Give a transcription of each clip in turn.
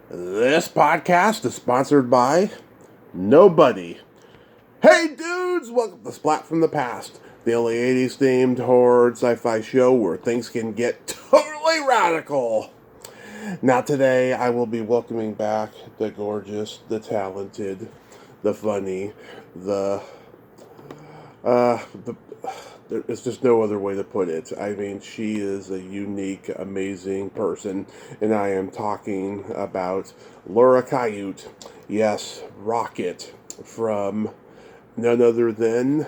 This podcast is sponsored by nobody. Hey dudes, welcome to Splat from the Past, the only 80s themed horror sci-fi show where things can get totally radical. Now today I will be welcoming back the gorgeous, the talented, the funny, there's just no other way to put it. I mean, she is a unique, amazing person, and I am talking about Laura Cayouette. Yes, Rocket, from none other than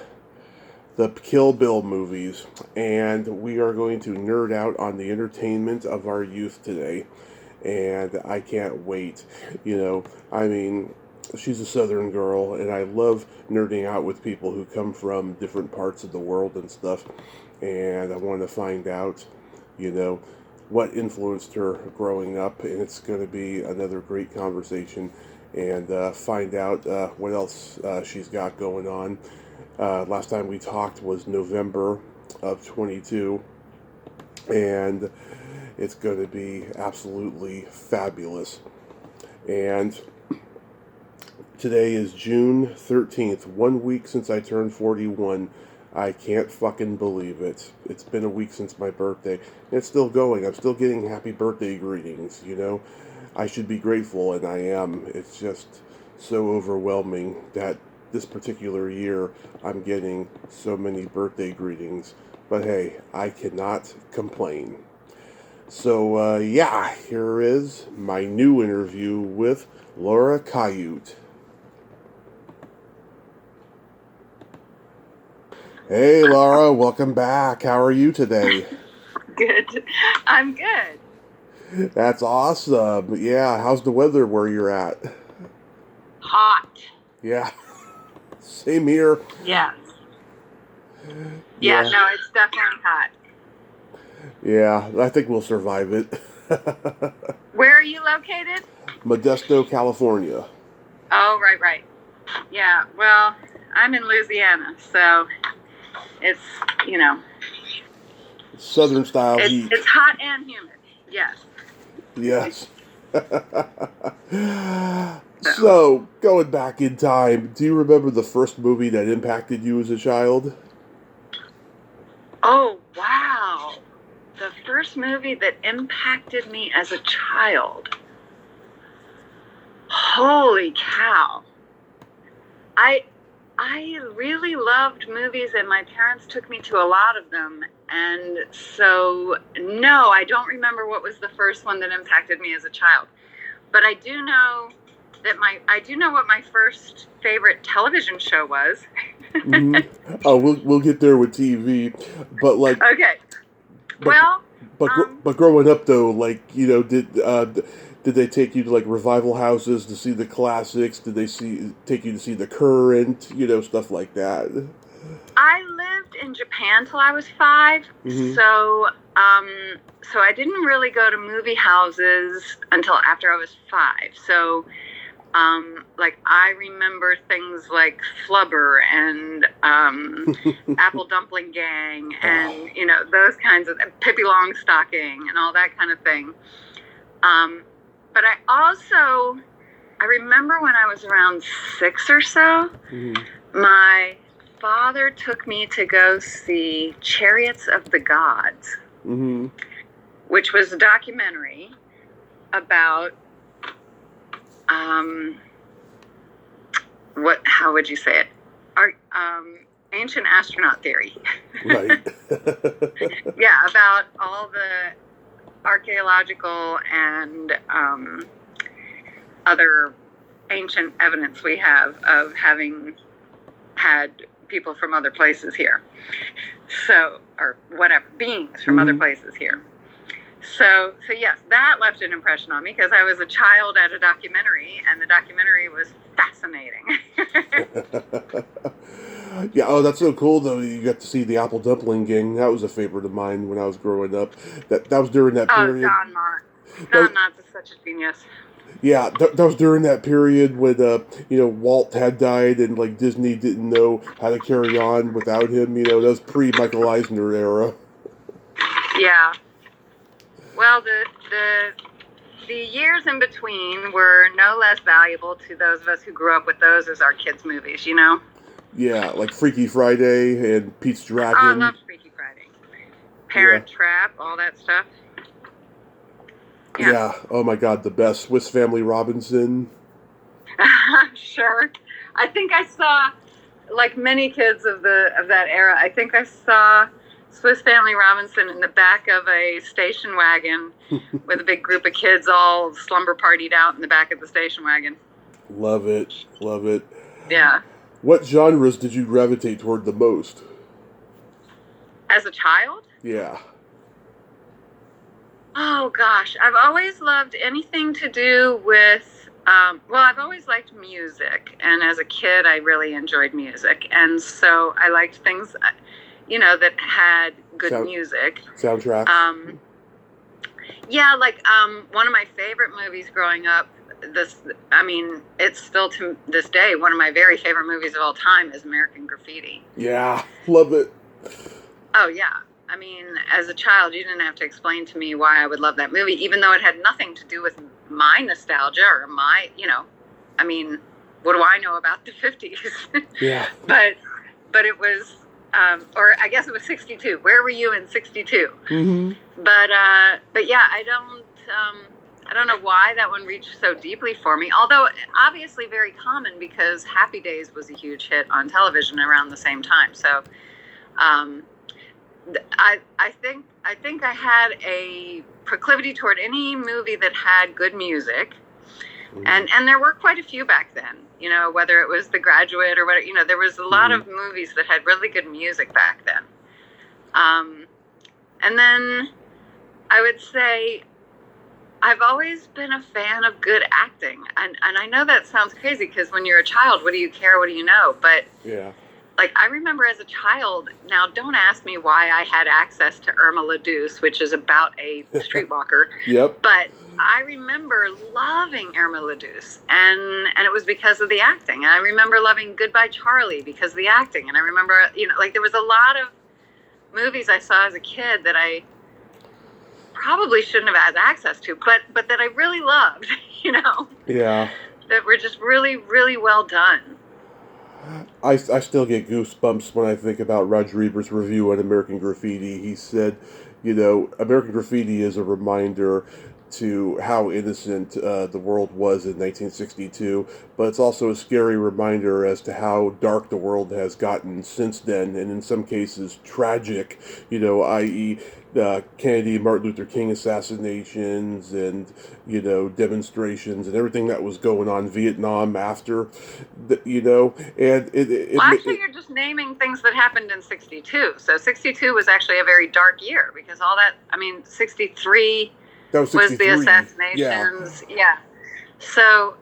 the Kill Bill movies. And we are going to nerd out on the entertainment of our youth today. And I can't wait. She's a southern girl, and I love nerding out with people who come from different parts of the world and stuff. And I want to find out, what influenced her growing up. And it's going to be another great conversation and find out what else she's got going on. Last time we talked was November of 22. And it's going to be absolutely fabulous. And today is June 13th, 1 week since I turned 41. I can't fucking believe it. It's been a week since my birthday. And it's still going. I'm still getting happy birthday greetings, I should be grateful, and I am. It's just so overwhelming that this particular year I'm getting so many birthday greetings. But hey, I cannot complain. So, here is my new interview with Laura Cayouette. Hey, Laura, welcome back. How are you today? Good. I'm good. That's awesome. Yeah, how's the weather where you're at? Hot. Yeah, same here. Yes. Yeah, no, it's definitely hot. Yeah, I think we'll survive it. Where are you located? Modesto, California. Oh, right. Yeah, well, I'm in Louisiana, so it's, Southern style heat. It's hot and humid, yes. Yes. So, going back in time, do you remember the first movie that impacted you as a child? Oh, wow. The first movie that impacted me as a child. Holy cow. I really loved movies, and my parents took me to a lot of them. And so, no, I don't remember what was the first one that impacted me as a child. But I do know what my first favorite television show was. Mm-hmm. Oh, we'll get there with TV, but like. Okay. But growing up though, did they take you to like revival houses to see the classics? Did they take you to see the current, stuff like that? I lived in Japan till I was 5, mm-hmm. so I didn't really go to movie houses until after I was 5. So, I remember things like Flubber and Apple Dumpling Gang and those kinds of Pippi Longstocking and all that kind of thing. But I remember when I was around 6 or so, mm-hmm. my father took me to go see Chariots of the Gods, mm-hmm. which was a documentary about, how would you say it? Ancient astronaut theory. Right. Yeah, about all the archaeological and other ancient evidence we have of having had people from other places here. So, or whatever, beings from other places here. So yes, that left an impression on me because I was a child at a documentary, and the documentary was fascinating. Yeah, oh, that's so cool though. You got to see the Apple Dumpling Gang. That was a favorite of mine when I was growing up. That was during that period. Oh, Don Knotts is such a genius. Yeah, that was during that period when Walt had died and like Disney didn't know how to carry on without him. That was pre-Michael Eisner era. Yeah. Well, the the years in between were no less valuable to those of us who grew up with those as our kids' movies, you know? Yeah, like Freaky Friday and Pete's Oh, I Dragon. love Freaky Friday. Parent Trap, all that stuff. Yeah. Oh my God, the best. Swiss Family Robinson. Sure. I think I saw, like many kids of that era, I think I saw Swiss Family Robinson in the back of a station wagon with a big group of kids all slumber partied out in the back of the station wagon. Love it. Love it. Yeah. What genres did you gravitate toward the most? As a child? Yeah. Oh, gosh. I've always loved anything to do with, well, I've always liked music. And as a kid, I really enjoyed music. And so I liked things, that had good music. Soundtracks? Yeah, like one of my favorite movies growing up, it's still to this day one of my very favorite movies of all time is American Graffiti. Yeah, love it. Oh, yeah. I mean, as a child, you didn't have to explain to me why I would love that movie, even though it had nothing to do with my nostalgia or my, what do I know about the 50s? Yeah. But it was, or I guess it was 62. Where were you in 62? Mm-hmm. But yeah, I don't know why that one reached so deeply for me. Although obviously very common because Happy Days was a huge hit on television around the same time. So, I think I had a proclivity toward any movie that had good music, and there were quite a few back then. Whether it was The Graduate or whatever. There was a lot of movies that had really good music back then. And then I would say I've always been a fan of good acting, and I know that sounds crazy because when you're a child, what do you care? What do you know? But yeah. Like, I remember as a child, now don't ask me why I had access to Irma la Douce, which is about a streetwalker. Yep. But I remember loving Irma la Douce, and it was because of the acting. And I remember loving Goodbye Charlie because of the acting. And I remember, there was a lot of movies I saw as a kid that I probably shouldn't have had access to, but that I really loved, Yeah. That were just really, really well done. I still get goosebumps when I think about Roger Ebert's review on American Graffiti. He said, American Graffiti is a reminder to how innocent the world was in 1962, but it's also a scary reminder as to how dark the world has gotten since then, and in some cases tragic, i.e. Kennedy, Martin Luther King assassinations and, demonstrations and everything that was going on, Vietnam after, and you're just naming things that happened in 62. So 62 was actually a very dark year because all that, 63 that was the assassinations. Yeah. So,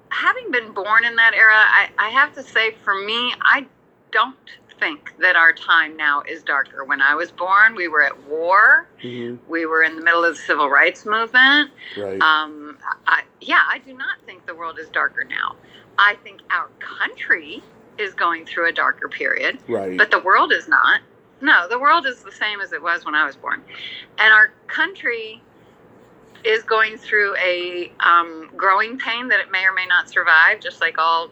having been born in that era, I have to say for me, I don't think that our time now is darker. When I was born, we were at war. Mm-hmm. We were in the middle of the civil rights movement. Right. I do not think the world is darker now. I think our country is going through a darker period. Right. But the world is not. No, the world is the same as it was when I was born. And our country is going through a growing pain that it may or may not survive, just like all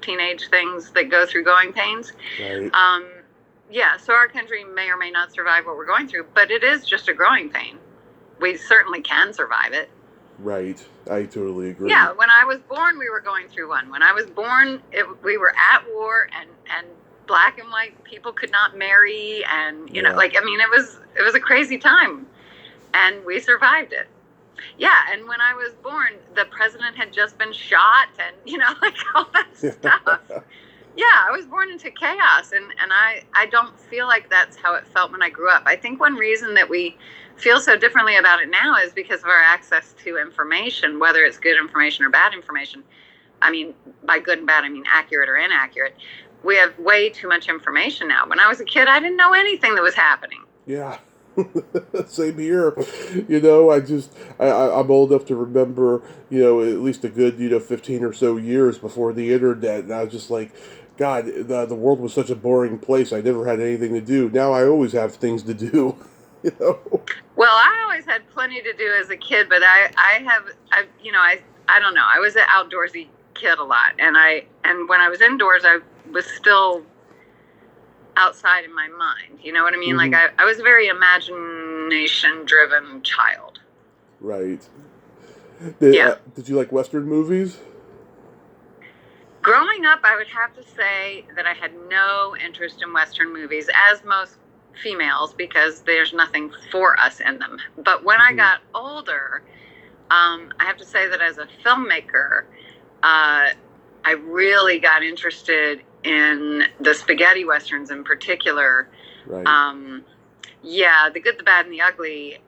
teenage things that go through growing pains. Right. So our country may or may not survive what we're going through, but it is just a growing pain. We certainly can survive it. Right. I totally agree. Yeah, when I was born, we were going through one. When I was born, we were at war, and black and white people could not marry, and it was a crazy time, and we survived it. Yeah, and when I was born, the president had just been shot, and all that stuff. Yeah, I was born into chaos, and I don't feel like that's how it felt when I grew up. I think one reason that we feel so differently about it now is because of our access to information, whether it's good information or bad information. By good and bad, I mean accurate or inaccurate. We have way too much information now. When I was a kid, I didn't know anything that was happening. Yeah. Same here. I'm old enough to remember, at least a good, 15 or so years before the internet. And I was just like, God, the world was such a boring place. I never had anything to do. Now I always have things to do. You know? Well, I always had plenty to do as a kid, but I don't know. I was an outdoorsy kid a lot, and when I was indoors, I was still outside in my mind. You know what I mean? Mm-hmm. Like I was a very imagination-driven child. Right. Yeah. Did you like Western movies? Growing up, I would have to say that I had no interest in Western movies, as most females, because there's nothing for us in them. But when I got older, I have to say that as a filmmaker, I really got interested in the spaghetti westerns in particular. Right. Yeah, The Good, the Bad, and the Ugly.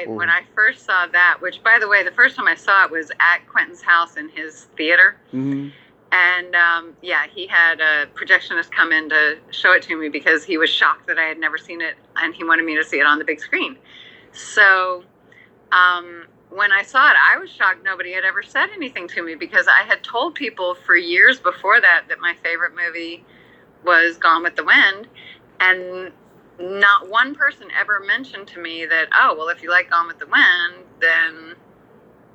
When I first saw that, which by the way, the first time I saw it was at Quentin's house in his theater. Mm-hmm. And yeah, he had a projectionist come in to show it to me because he was shocked that I had never seen it, and he wanted me to see it on the big screen. So when I saw it, I was shocked nobody had ever said anything to me, because I had told people for years before that my favorite movie was Gone with the Wind, and not one person ever mentioned to me that, oh, well, if you like Gone with the Wind, then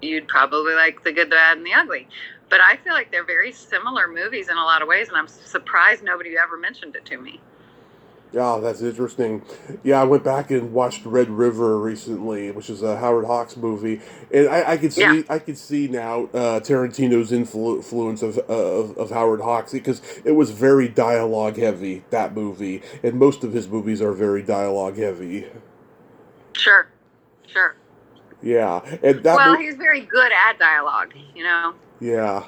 you'd probably like The Good, the Bad, and the Ugly. But I feel like they're very similar movies in a lot of ways, and I'm surprised nobody ever mentioned it to me. Yeah, that's interesting. Yeah, I went back and watched Red River recently, which is a Howard Hawks movie, and Yeah, I could see now Tarantino's influence of Howard Hawks, because it was very dialogue heavy, that movie, and most of his movies are very dialogue heavy. sure, sure. Yeah, and that Well, movie. he's very good at dialogue, you know, Yeah.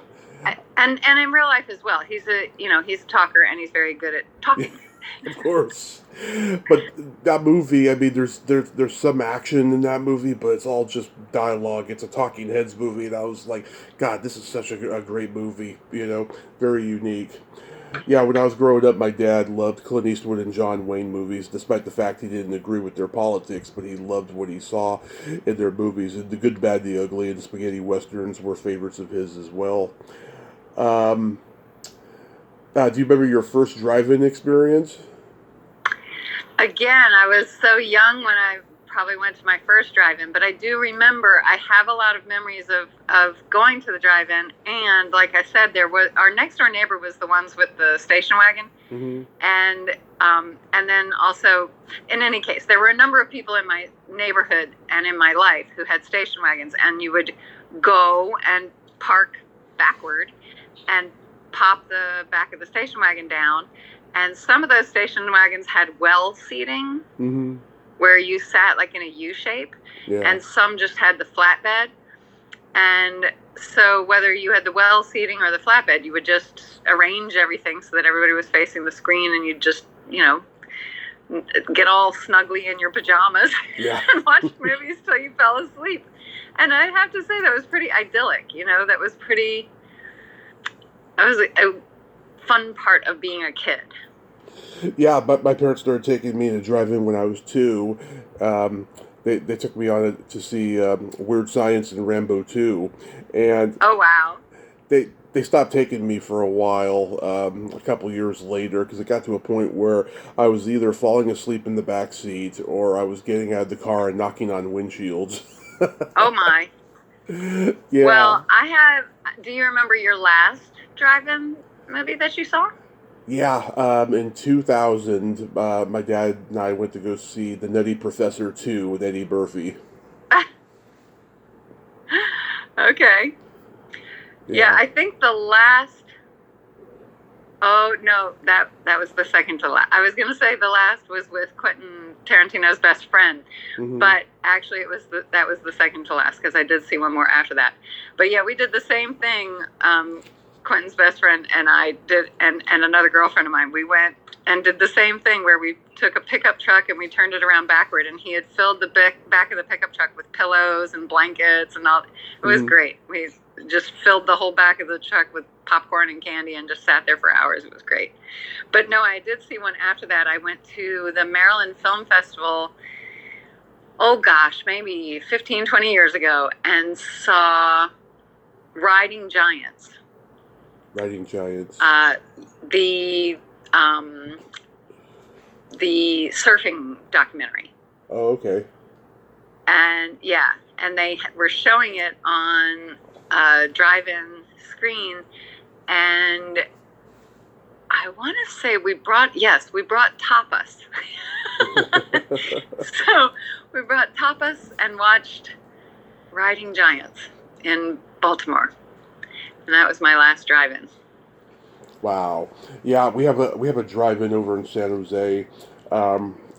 and in real life as well. He's a talker, and he's very good at talking. Of course, but that movie, I mean, there's some action in that movie, but it's all just dialogue. It's a talking heads movie, and I was like, God, this is such a great movie. You know, very unique. Yeah, when I was growing up, my dad loved Clint Eastwood and John Wayne movies, despite the fact he didn't agree with their politics, but he loved what he saw in their movies. And The Good, Bad, the Ugly, and spaghetti westerns were favorites of his as well. Um, do you remember your first drive-in experience? Again, I was so young when I probably went to my first drive-in, but I do remember, I have a lot of memories of going to the drive-in, and like I said, there was our next door neighbor was the ones with the station wagon, Mm-hmm. and then also, in any case, there were a number of people in my neighborhood and in my life who had station wagons, and you would go and park backward and pop the back of the station wagon down. And some of those station wagons had well seating, Mm-hmm. where you sat like in a U shape, Yeah. and some just had the flatbed. And so whether you had the well seating or the flatbed, you would just arrange everything so that everybody was facing the screen, and you'd just, get all snugly in your pajamas Yeah. and watch movies till you fell asleep. And I have to say that was pretty idyllic, that was a fun part of being a kid. Yeah, but my parents started taking me to drive-in when I was 2. They took me on it to see Weird Science and Rambo 2, and Oh, wow. they stopped taking me for a while, a couple years later, because it got to a point where I was either falling asleep in the back seat or I was getting out of the car and knocking on windshields. Oh, my. Yeah. Well, do you remember your last drive-in movie that you saw? Yeah, in 2000, my dad and I went to go see The Nutty Professor 2 with Eddie Murphy. Okay. Yeah, I think the last. Oh no, that was the second to last. I was going to say the last was with Quentin Tarantino's best friend, Mm-hmm. but actually that was the second to last, because I did see one more after that. But yeah, we did the same thing. Quentin's best friend and I did, and another girlfriend of mine. We went and did the same thing where we took a pickup truck and we turned it around backward, and he had filled the back of the pickup truck with pillows and blankets and all. It was great. We just filled the whole back of the truck with popcorn and candy and just sat there for hours. It was great. But no, I did see one after that. I went to the Maryland Film Festival, oh gosh, maybe 15, 20 years ago, and saw Riding Giants. Riding Giants. The surfing documentary. Oh, okay. And yeah, and they were showing it on a drive-in screen, and I want to say we brought tapas. So we brought tapas and watched Riding Giants in Baltimore, and that was my last drive-in. Wow. Yeah, we have a drive-in over in San Jose.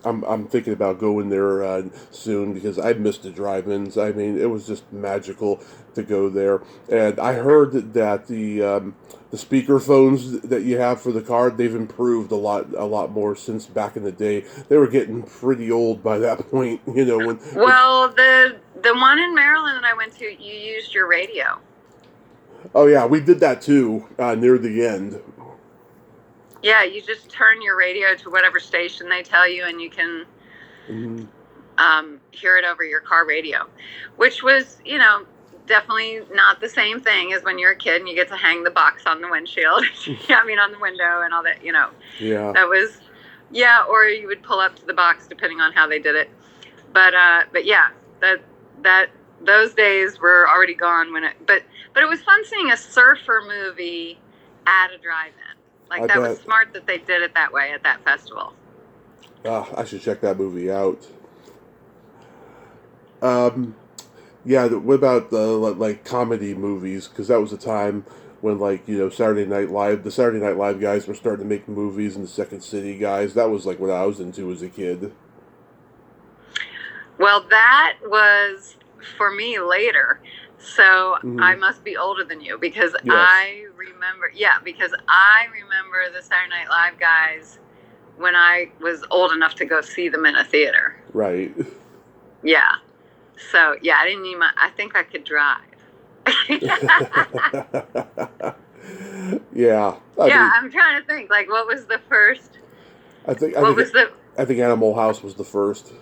I'm thinking about going there soon because I missed the drive-ins. I mean, it was just magical to go there. And I heard that the speaker phones that you have for the car, they've improved a lot more since back in the day. They were getting pretty old by that point, when. Well, the one in Maryland that I went to, you used your radio. Oh yeah, we did that too near the end. Yeah, you just turn your radio to whatever station they tell you, and you can Hmm. hear it over your car radio, which was, definitely not the same thing as when you're a kid and you get to hang the box on the windshield. I mean, on the window and all that, Yeah. That was, yeah, or you would pull up to the box depending on how they did it. But yeah, that those days were already gone but it was fun seeing a surfer movie at a drive-in. I Like, that was bet. smart that they did it that way at that festival. I should check that movie out. Um, yeah. What about like comedy movies? Because that was a time when the Saturday Night Live guys were starting to make movies, and the Second City guys. That was like what I was into as a kid. Well, that was for me later. So Hmm. I must be older than you because Yes. because I remember the Saturday Night Live guys when I was old enough to go see them in a theater. Right. Yeah. So yeah, I think I could drive. Yeah. Yeah, I'm trying to think. Like, what was the first? I think I What think was the? I think Animal House was the first.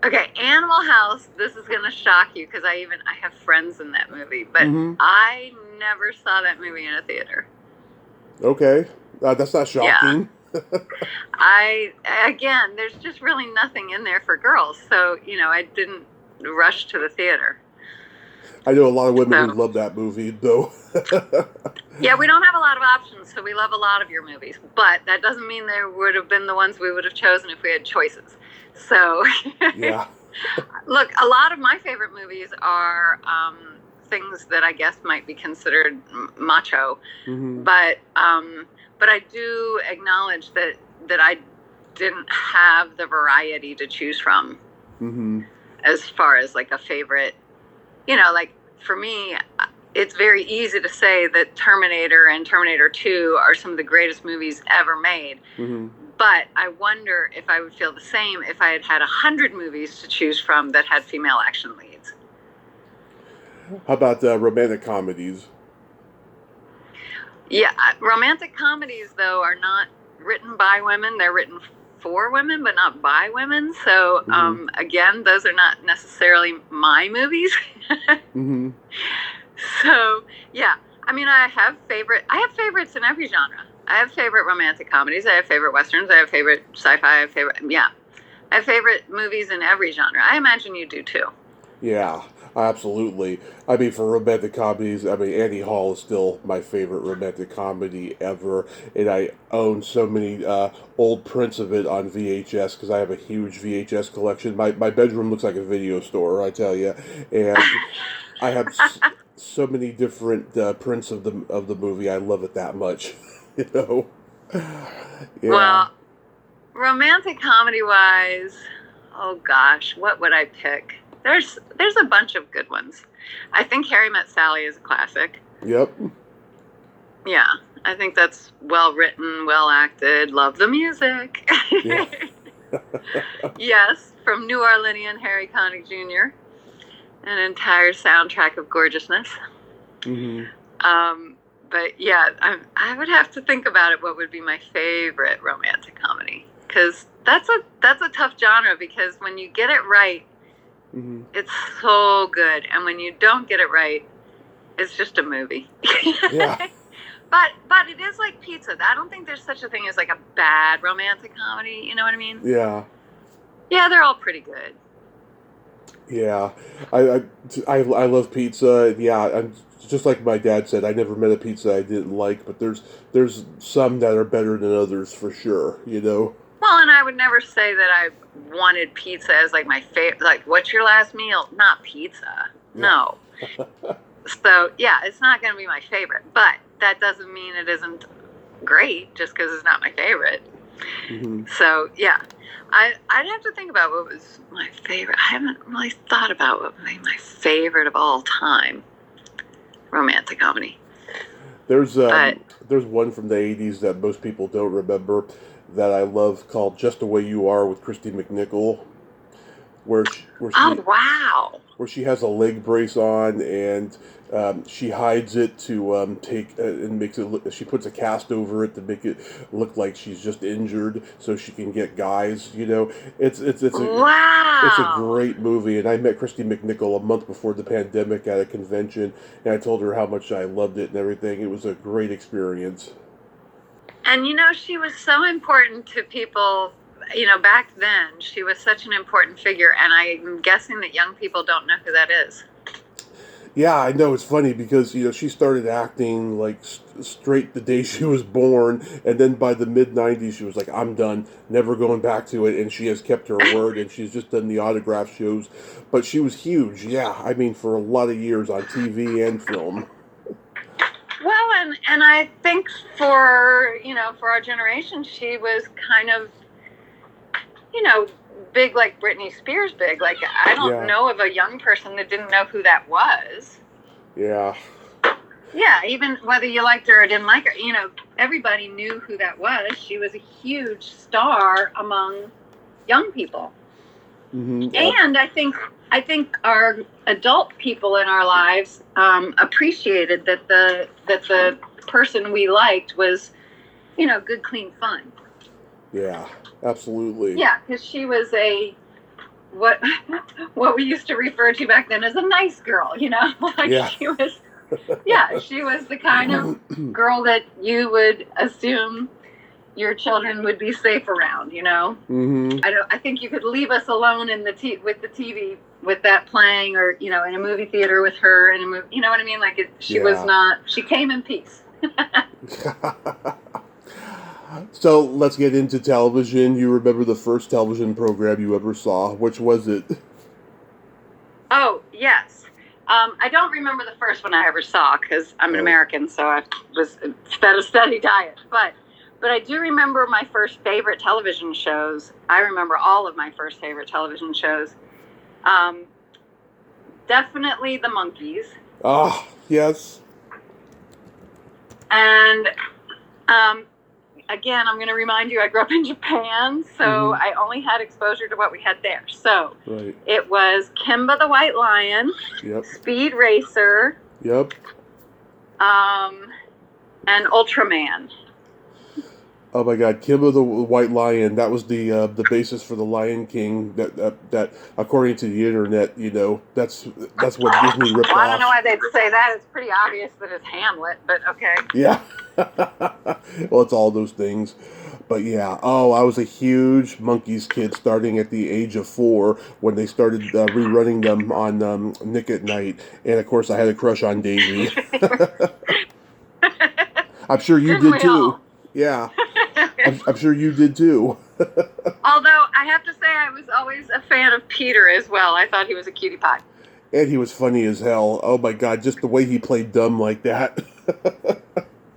Okay, Animal House. This is gonna shock you because I have friends in that movie, but Hmm. I never saw that movie in a theater. Okay. That's not Yeah, shocking. again, there's just really nothing in there for girls, so I didn't rush to the theater. I know a lot of women who So love that movie, though. yeah, we don't have a lot of options, so we love a lot of your movies, but that doesn't mean there would have been the ones we would have chosen if we had choices. So Yeah. look, a lot of my favorite movies are things that I guess might be considered macho, Hmm. but I do acknowledge that I didn't have the variety to choose from Hmm. as far as like a favorite. Like, for me, it's very easy to say that Terminator and Terminator 2 are some of the greatest movies ever made. Hmm. But I wonder if I would feel the same if I had 100 movies to choose from that had female action leads. How about romantic comedies? Yeah, romantic comedies, though, are not written by women. They're written for women, but not by women. So, Hmm. again, those are not necessarily my movies. Hmm. So, yeah. I mean, I have favorites in every genre. I have favorite romantic comedies. I have favorite westerns. I have favorite sci-fi. I have favorite movies in every genre. I imagine you do too. Yeah, absolutely. I mean, for romantic comedies, I mean, Annie Hall is still my favorite romantic comedy ever, and I own so many old prints of it on VHS because I have a huge VHS collection. My bedroom looks like a video store, I tell you, and I have so many different prints of the movie. I love it that much, you know. Yeah. Well, romantic comedy wise, oh gosh, what would I pick? There's a bunch of good ones. I think Harry Met Sally is a classic. Yep. Yeah, I think that's well written, well acted. Love the music. Yeah. Yes, from New Orleanian Harry Connick Jr. An entire soundtrack of gorgeousness. Hmm. But yeah, I would have to think about it. What would be my favorite romantic comedy? Because that's a tough genre. Because when you get it right, Hmm. it's so good, and when you don't get it right, it's just a movie. Yeah. But it is like pizza. I don't think there's such a thing as like a bad romantic comedy. You know what I mean? Yeah. Yeah, they're all pretty good. Yeah, I love pizza. Yeah, I'm just like my dad said. I never met a pizza I didn't like, but there's some that are better than others for sure. You know. Well, and I would never say that I wanted pizza as like my favorite. Like, what's your last meal? Not pizza. Yeah. No. So yeah, it's not going to be my favorite, but that doesn't mean it isn't great just because it's not my favorite. Mm-hmm. So yeah, I'd have to think about what was my favorite. I haven't really thought about what would be my favorite of all time romantic comedy. There's one from the '80s that most people don't remember that I love called "Just the Way You Are" with Christy McNichol, where Oh wow! where she has a leg brace on and she hides it to take and makes it look. She puts a cast over it to make it look like she's just injured, so she can get guys. You know, it's a Wow! great movie. And I met Christy McNichol a month before the pandemic at a convention, and I told her how much I loved it and everything. It was a great experience. And you know, she was so important to people. You know, back then, she was such an important figure, and I'm guessing that young people don't know who that is. Yeah, I know it's funny because she started acting like straight the day she was born, and then by the mid '90s she was like, "I'm done, never going back to it," and she has kept her word, and she's just done the autograph shows. But she was huge, yeah. I mean, for a lot of years on TV and film. Well, and I think for for our generation, she was kind of big like Britney Spears big. Like I don't Yeah, know of a young person that didn't know who that was. yeah, Yeah, even whether you liked her or didn't like her, everybody knew who that was. She was a huge star among young people. mm-hmm. And I think our adult people in our lives appreciated that the person we liked was, good, clean fun. Yeah, absolutely. Yeah, because she was what what we used to refer to back then as a nice girl. Like Yeah. she was. Yeah, she was the kind of girl that you would assume your children would be safe around. Mm-hmm. I think you could leave us alone in with the TV with that playing, or in a movie theater with her in a movie. You know what I mean? Like she was not. She came in peace. So let's get into television. You remember the first television program you ever saw? Which was it? Oh yes. I don't remember the first one I ever saw because I'm an American, so I was fed a steady diet. But I do remember my first favorite television shows. I remember all of my first favorite television shows. Definitely the Monkees. Ah, yes. And again, I'm going to remind you, I grew up in Japan, so I only had exposure to what we had there. So it was Kimba the White Lion, Speed Racer, and Ultraman. Oh my God, Kimba the White Lion. That was the basis for the Lion King. That according to the internet, that's what Disney ripped off. I don't know why they'd say that. It's pretty obvious that it's Hamlet, but okay. Yeah. Well, it's all those things. But yeah, I was a huge Monkees kid starting at the age of 4 when they started rerunning them on Nick at Night. And of course, I had a crush on Davy. I'm sure you did too. Yeah. I'm sure you did too. Although, I have to say, I was always a fan of Peter as well. I thought he was a cutie pie. And he was funny as hell. Oh my God, just the way he played dumb like that.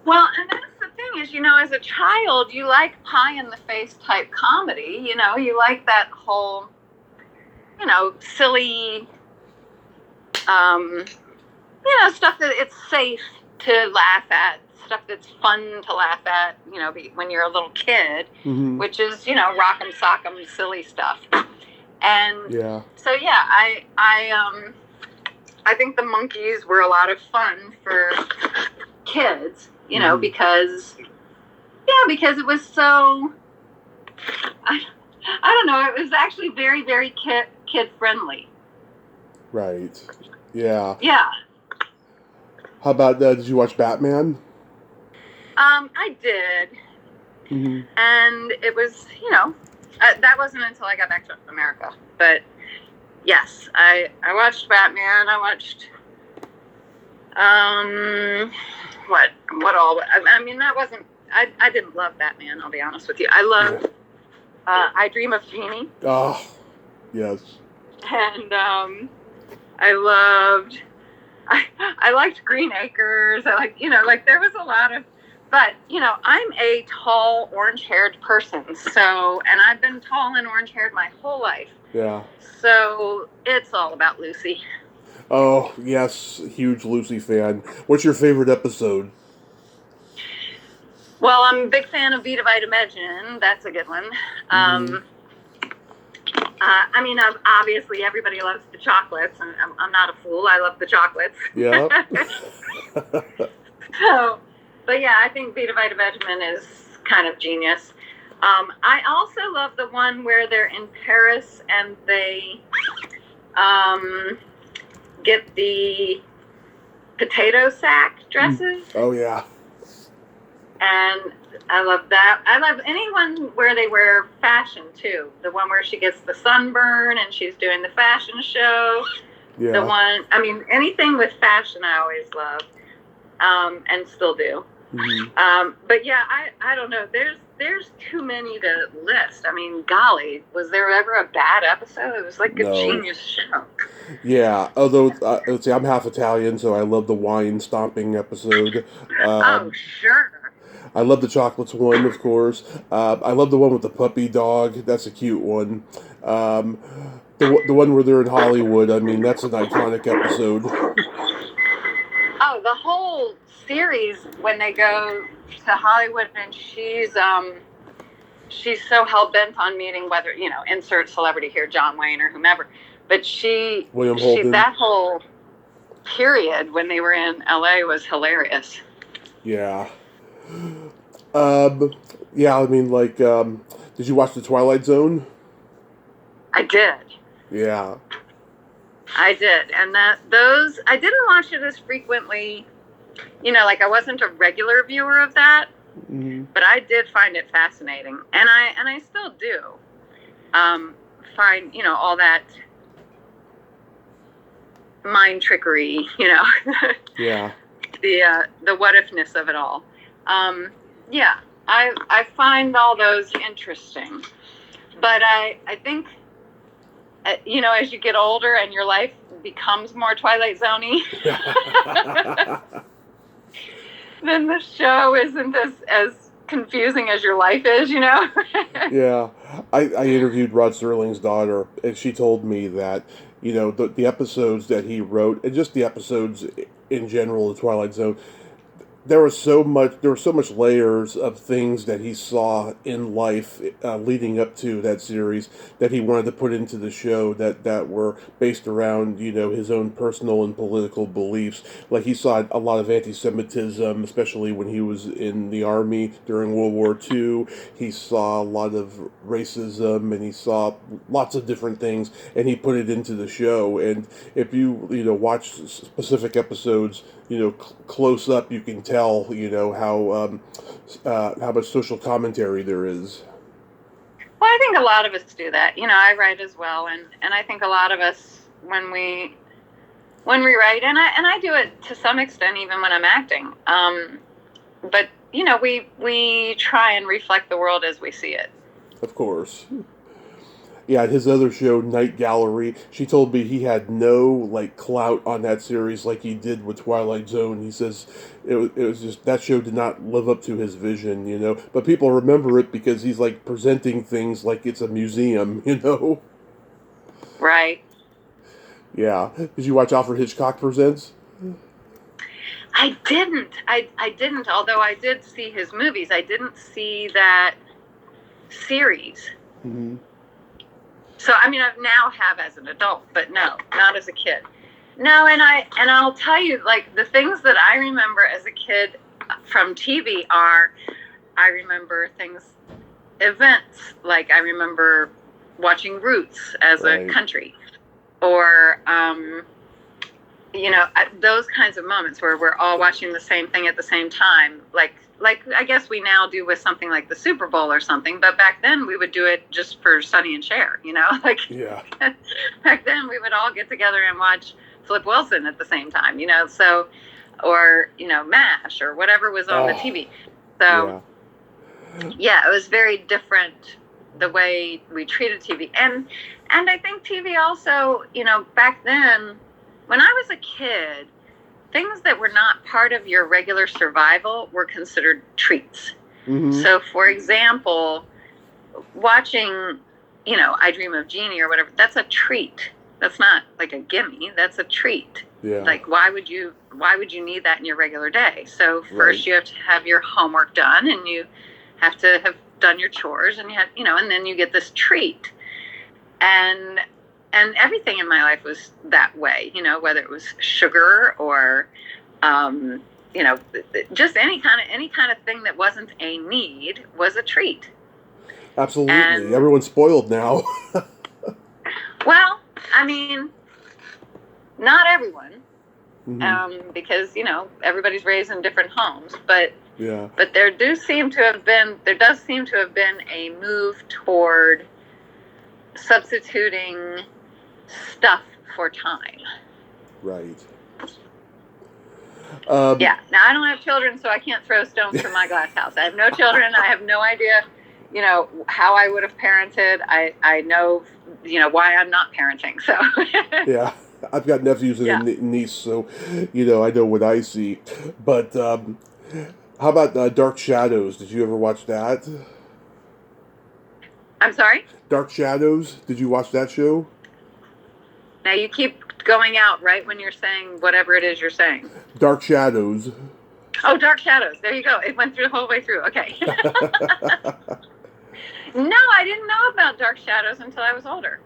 Well, and that's the thing is, as a child, you like pie-in-the-face type comedy. You like that whole, silly, stuff that it's safe to laugh at, stuff that's fun to laugh at, when you're a little kid, which is, rock'em sock'em silly stuff. And so, yeah, I think the Monkees were a lot of fun for kids, because it was so, I don't know, it was actually very, very kid friendly. Right. Yeah. Yeah. How about, did you watch Batman? I did. And it was, That wasn't until I got back to America. But yes, I watched Batman. I watched what all? I mean, that wasn't. I didn't love Batman. I'll be honest with you. I Yeah. loved I Dream of Jeannie, Ah, yes. and I loved. I liked Green Acres. I like, like there was a lot of, but I'm a tall, orange-haired person. So, and I've been tall and orange-haired my whole life. Yeah. So it's all about Lucy. Oh, yes, huge Lucy fan. What's your favorite episode? Well, I'm a big fan of Vita Vita Imagine. That's a good one. Mm-hmm. I mean, obviously everybody loves the chocolates, and I'm not a fool. I love the chocolates. Yeah. So, but yeah, I think Vita Vita Benjamin is kind of genius. I also love the one where they're in Paris and they get the potato sack dresses. Oh, yeah. And I love that. I love anyone where they wear fashion too. The one where she gets the sunburn and she's doing the fashion show. Yeah. The one, I mean, anything with fashion I always love, and still do. Mm-hmm. But yeah, I don't know. There's too many to list. I mean, golly, was there ever a bad episode? It was like a genius show. Yeah, although, let's see, I'm half Italian, so I love the wine stomping episode. Oh, sure. I love the chocolates one, of course. I love the one with the puppy dog. That's a cute one. The one where they're in Hollywood, I mean, that's an iconic episode. Oh, the whole series when they go to Hollywood and she's so hell-bent on meeting, whether, insert celebrity here, John Wayne or whomever, but William Holden. that whole period when they were in LA was hilarious. Yeah. Yeah, I mean, like, did you watch The Twilight Zone? I did. Yeah. I did. And I didn't watch it as frequently, like I wasn't a regular viewer of that, Mm-hmm. but I did find it fascinating. And I still do, find, all that mind trickery, Yeah. The what ifness of it all. Yeah, I find all those interesting, but I think, as you get older and your life becomes more Twilight Zone-y, then the show isn't as confusing as your life is, Yeah, I interviewed Rod Serling's daughter, and she told me that, the episodes that he wrote, and just the episodes in general of Twilight Zone, there were so much layers of things that he saw in life leading up to that series that he wanted to put into the show that were based around his own personal and political beliefs. Like he saw a lot of anti-Semitism, especially when he was in the army during World War II. He saw a lot of racism, and he saw lots of different things, and he put it into the show. And if you watch specific episodes, close up, you can tell, how much social commentary there is. Well, I think a lot of us do that. I write as well, and I think a lot of us when we write, and I do it to some extent even when I'm acting. But we try and reflect the world as we see it. Of course. Yeah, his other show, Night Gallery, she told me he had no, clout on that series like he did with Twilight Zone. He says it was just, that show did not live up to his vision, But people remember it because he's, presenting things like it's a museum, Right. Yeah. Did you watch Alfred Hitchcock Presents? I didn't. I didn't, although I did see his movies. I didn't see that series. Mm-hmm. So, I mean, I now have as an adult, but no, not as a kid. No, and I'll tell you, the things that I remember as a kid from TV are, I remember events, I remember watching Roots as a country, or, those kinds of moments where we're all watching the same thing at the same time, like I guess we now do with something like the Super Bowl or something, but back then we would do it just for Sonny and Cher, like Yeah. back then we would all get together and watch Flip Wilson at the same time, so, or, MASH or whatever was on the TV. So yeah, it was very different the way we treated TV. And I think TV also, back then, when I was a kid, things that were not part of your regular survival were considered treats. Mm-hmm. So, for example, watching, I Dream of Jeannie or whatever, that's a treat. That's not like a gimme. That's a treat. Yeah. Like, why would you need that in your regular day? So first you have to have your homework done, and you have to have done your chores, and you have, and then you get this treat. And everything in my life was that way, whether it was sugar or, just any kind of thing that wasn't a need was a treat. Absolutely. And everyone's spoiled now. Well, I mean, not everyone, because, everybody's raised in different homes, but there does seem to have been a move toward substituting stuff for time. Right. Yeah. Now, I don't have children, so I can't throw stones from my glass house. I have no children. I have no idea, how I would have parented. I know, why I'm not parenting. So. Yeah. I've got nephews and a niece, so, I know what I see. But how about Dark Shadows? Did you ever watch that? I'm sorry? Dark Shadows? Did you watch that show? Now you keep going out right when you're saying whatever it is you're saying. Dark Shadows. Oh, Dark Shadows. There you go. It went through the whole way through. Okay. No, I didn't know about Dark Shadows until I was older.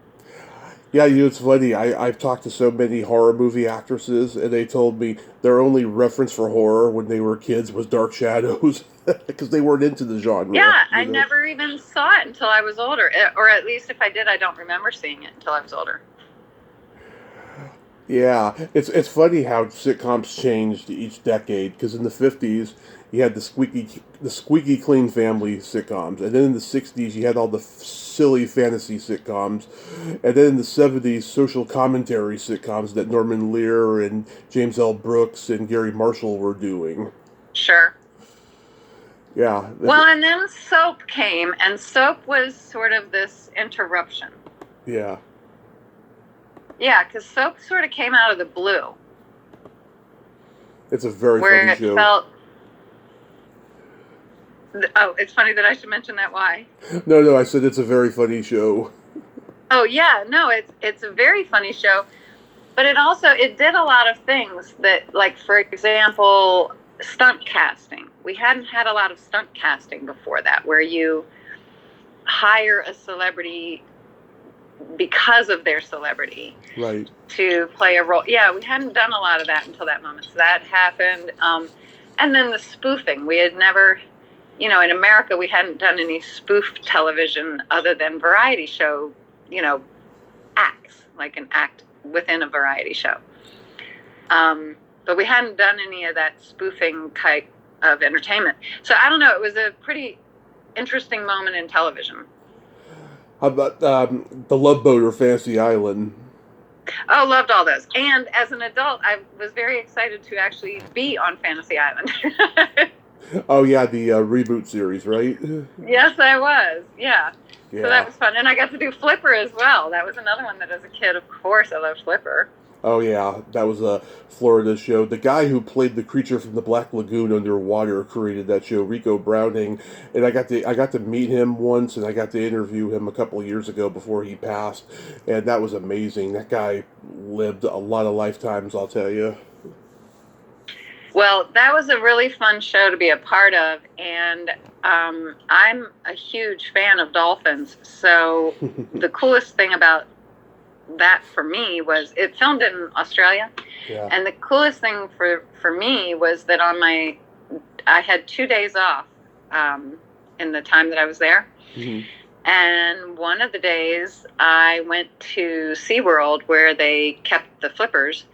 Yeah, it's funny. I've talked to so many horror movie actresses, and they told me their only reference for horror when they were kids was Dark Shadows, because they weren't into the genre. Yeah, I never even saw it until I was older. Or at least if I did, I don't remember seeing it until I was older. Yeah, it's funny how sitcoms changed each decade, because in the 50s, you had the squeaky clean family sitcoms, and then in the 60s, you had all the silly fantasy sitcoms, and then in the 70s, social commentary sitcoms that Norman Lear and James L. Brooks and Gary Marshall were doing. Sure. Yeah. Well, and then soap came, and soap was sort of this interruption. Yeah. Yeah, because soap sort of came out of the blue. It's a very funny show. Oh, it's funny that I should mention that. Why? No, I said it's a very funny show. Oh, yeah, no, it's a very funny show. But it did a lot of things that, like, for example, stunt casting. We hadn't had a lot of stunt casting before that, where you hire a celebrity because of their celebrity, right, to play a role. Yeah, we hadn't done a lot of that until that moment. So that happened. And then the spoofing. We had never, in America, we hadn't done any spoof television other than variety show, acts, like an act within a variety show. But we hadn't done any of that spoofing type of entertainment. So I don't know, it was a pretty interesting moment in television. How about The Love Boat or Fantasy Island? Oh, loved all those. And as an adult, I was very excited to actually be on Fantasy Island. Oh, yeah, the reboot series, right? Yes, I was. Yeah. So that was fun. And I got to do Flipper as well. That was another one that as a kid, of course, I loved Flipper. Oh, yeah, that was a Florida show. The guy who played the creature from the Black Lagoon underwater created that show, Rico Browning, and I got to meet him once, and I got to interview him a couple of years ago before he passed, and that was amazing. That guy lived a lot of lifetimes, I'll tell you. Well, that was a really fun show to be a part of, and I'm a huge fan of dolphins, so the coolest thing about that for me was it filmed in Australia, and the coolest thing for me was that I had 2 days off in the time that I was there, and one of the days I went to SeaWorld where they kept the flippers,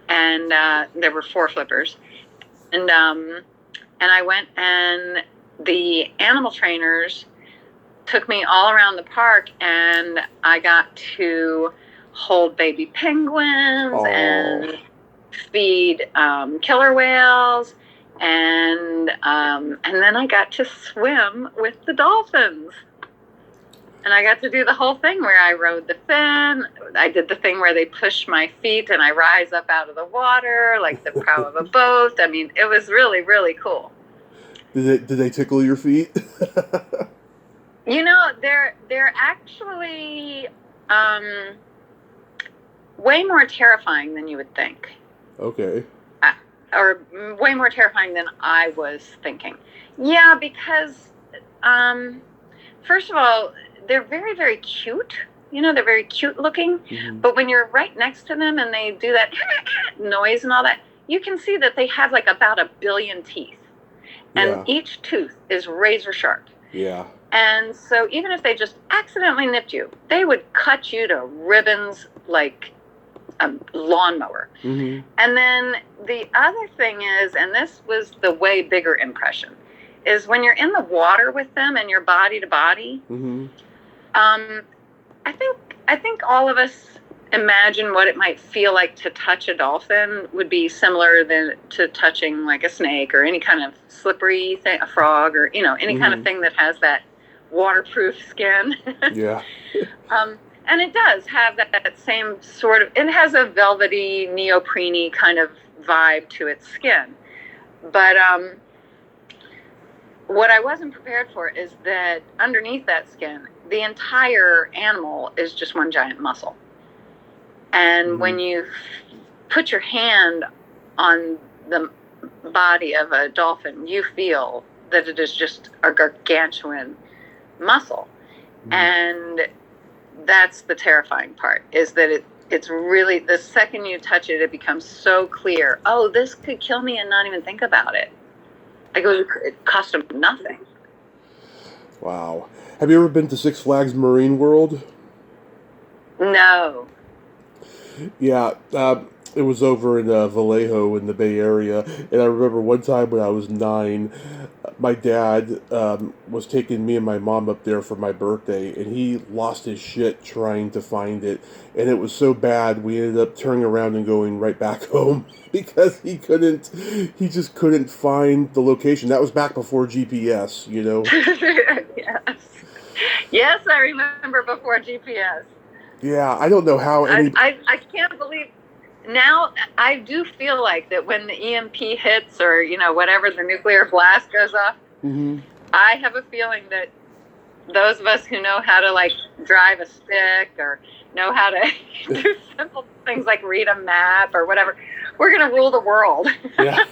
and there were 4 flippers, and I went, and the animal trainers took me all around the park, and I got to hold baby penguins and feed killer whales, and then I got to swim with the dolphins. And I got to do the whole thing where I rode the fin. I did the thing where they push my feet and I rise up out of the water like the prow of a boat. I mean, it was really, really cool. Did they tickle your feet? You know, they're actually way more terrifying than you would think. Okay. Or way more terrifying than I was thinking. Yeah, because first of all, they're very, very cute. You know, they're very cute looking. Mm-hmm. But when you're right next to them and they do that noise and all that, you can see that they have like about 1 billion teeth. And each tooth is razor sharp. Yeah. And so even if they just accidentally nipped you, they would cut you to ribbons like a lawnmower. Mm-hmm. And then the other thing is, and this was the way bigger impression, is when you're in the water with them and you're body to body. Mm-hmm. I think all of us imagine what it might feel like to touch a dolphin would be similar to touching like a snake or any kind of slippery thing, a frog, or any kind of thing that has that waterproof skin. Yeah. And it does have that same sort of. It has a velvety, neoprene kind of vibe to its skin, but what I wasn't prepared for is that underneath that skin, the entire animal is just one giant muscle. And when you put your hand on the body of a dolphin, you feel that it is just a gargantuan muscle. And that's the terrifying part, is that it's really, the second you touch it, it becomes so clear. Oh, this could kill me and not even think about it. Like it cost them nothing. Wow. Have you ever been to Six Flags Marine World? No. Yeah, it was over in Vallejo in the Bay Area, and I remember one time when I was 9, my dad was taking me and my mom up there for my birthday, and he lost his shit trying to find it, and it was so bad we ended up turning around and going right back home because he just couldn't find the location. That was back before GPS, you know? Yes, I remember before GPS. Yeah, I don't know how I can't believe. Now, I do feel like that when the EMP hits or, whatever, the nuclear blast goes off, I have a feeling that those of us who know how to, like, drive a stick or know how to do simple things like read a map or whatever, we're going to rule the world. Yeah.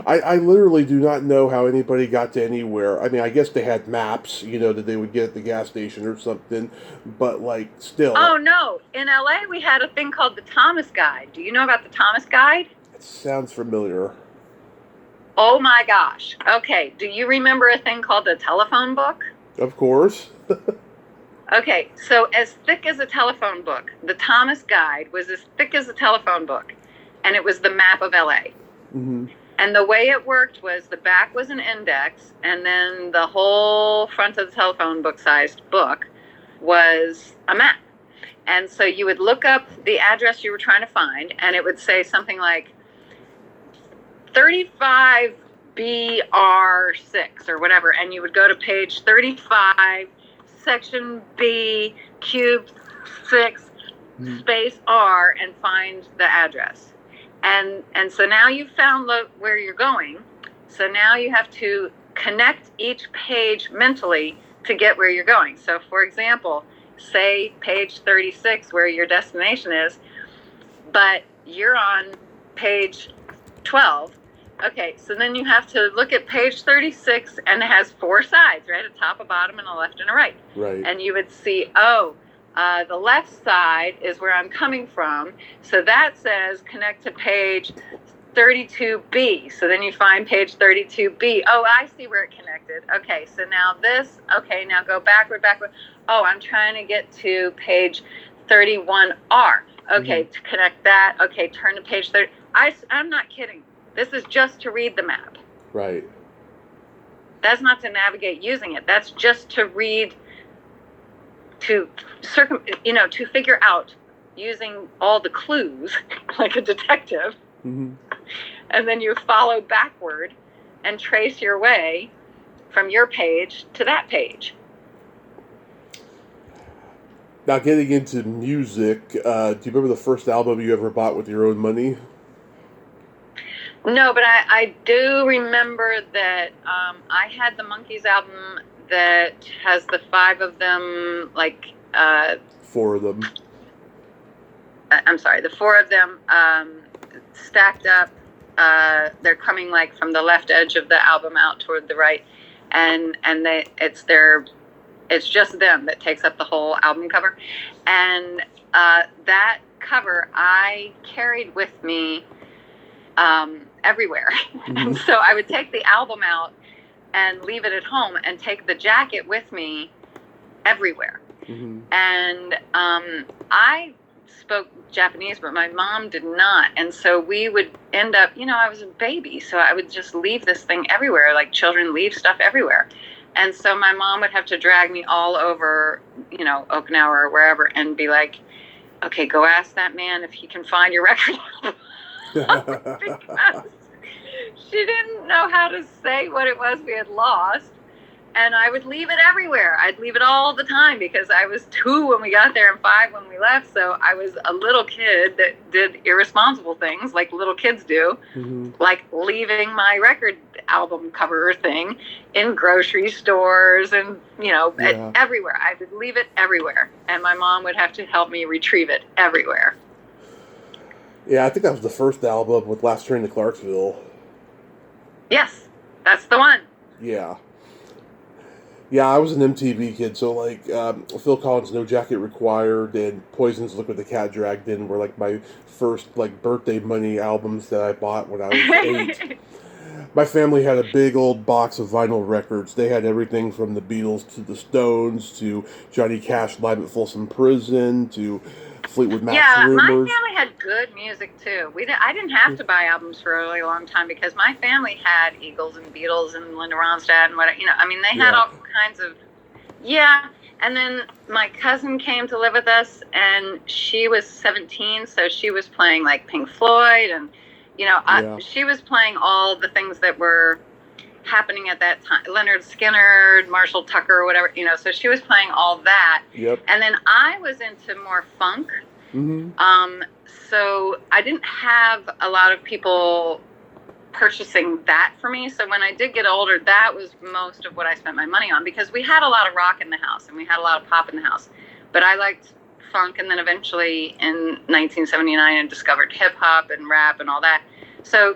I literally do not know how anybody got to anywhere. I mean, I guess they had maps, that they would get at the gas station or something, but, like, still. Oh, no. In LA, we had a thing called the Thomas Guide. Do you know about the Thomas Guide? It sounds familiar. Oh, my gosh. Okay. Do you remember a thing called the telephone book? Of course. Okay. So as thick as a telephone book, the Thomas Guide was as thick as a telephone book, and it was the map of LA. Mm-hmm. And the way it worked was the back was an index, and then the whole front of the telephone book-sized book was a map. And so you would look up the address you were trying to find, and it would say something like 35BR6 or whatever, and you would go to page 35, section B, cube 6, space R, and find the address. And so now you've found where you're going. So now you have to connect each page mentally to get where you're going. So, for example, say page 36 where your destination is, but you're on page 12. Okay, so then you have to look at page 36, and it has 4 sides, right? A top, a bottom, and a left and a right. Right. And you would see, the left side is where I'm coming from. So that says connect to page 32B. So then you find page 32B. Oh, I see where it connected. Okay, so now this. Okay, now go backward. Oh, I'm trying to get to page 31R. Okay, to connect that. Okay, turn to page 30. I'm not kidding. This is just to read the map. Right. That's not to navigate using it. That's just to read, to to figure out using all the clues like a detective. Mm-hmm. And then you follow backward and trace your way from your page to that page. Now, getting into music, do you remember the first album you ever bought with your own money? No, but I do remember that I had the Monkees album that has the 5 of them, like... 4 of them. I'm sorry, the 4 of them stacked up. They're coming like from the left edge of the album out toward the right, and it's just them that takes up the whole album cover, and that cover I carried with me everywhere. Mm-hmm. And so I would take the album out and leave it at home and take the jacket with me everywhere. Mm-hmm. And I spoke Japanese, but my mom did not. And so we would end up, I was a baby, so I would just leave this thing everywhere, like children leave stuff everywhere. And so my mom would have to drag me all over, Okinawa or wherever, and be like, okay, go ask that man if he can find your record. Because she didn't know how to say what it was we had lost. And I would leave it everywhere. I'd leave it all the time because I was 2 when we got there and 5 when we left. So I was a little kid that did irresponsible things like little kids do, mm-hmm. like leaving my record album cover thing in grocery stores and, everywhere. I would leave it everywhere. And my mom would have to help me retrieve it everywhere. Yeah, I think that was the first album with Last Train to Clarksville. Yes, that's the one. Yeah. Yeah, I was an MTV kid, so Phil Collins' No Jacket Required and Poison's Look What the Cat Dragged In were my first birthday money albums that I bought when I was 8. My family had a big old box of vinyl records. They had everything from the Beatles to the Stones to Johnny Cash live at Folsom Prison to Fleetwood Mac's Rumors. My family had good music too. I didn't have to buy albums for a really long time because my family had Eagles and Beatles and Linda Ronstadt and whatever. They had all kinds of. Yeah, and then my cousin came to live with us, and she was 17, so she was playing Pink Floyd, and she was playing all the things that were happening at that time. Leonard Skinner, Marshall Tucker, or whatever, so she was playing all that. Yep. And then I was into more funk. Mm-hmm. So I didn't have a lot of people purchasing that for me. So when I did get older, that was most of what I spent my money on because we had a lot of rock in the house and we had a lot of pop in the house. But I liked funk, and then eventually in 1979 I discovered hip hop and rap and all that. So,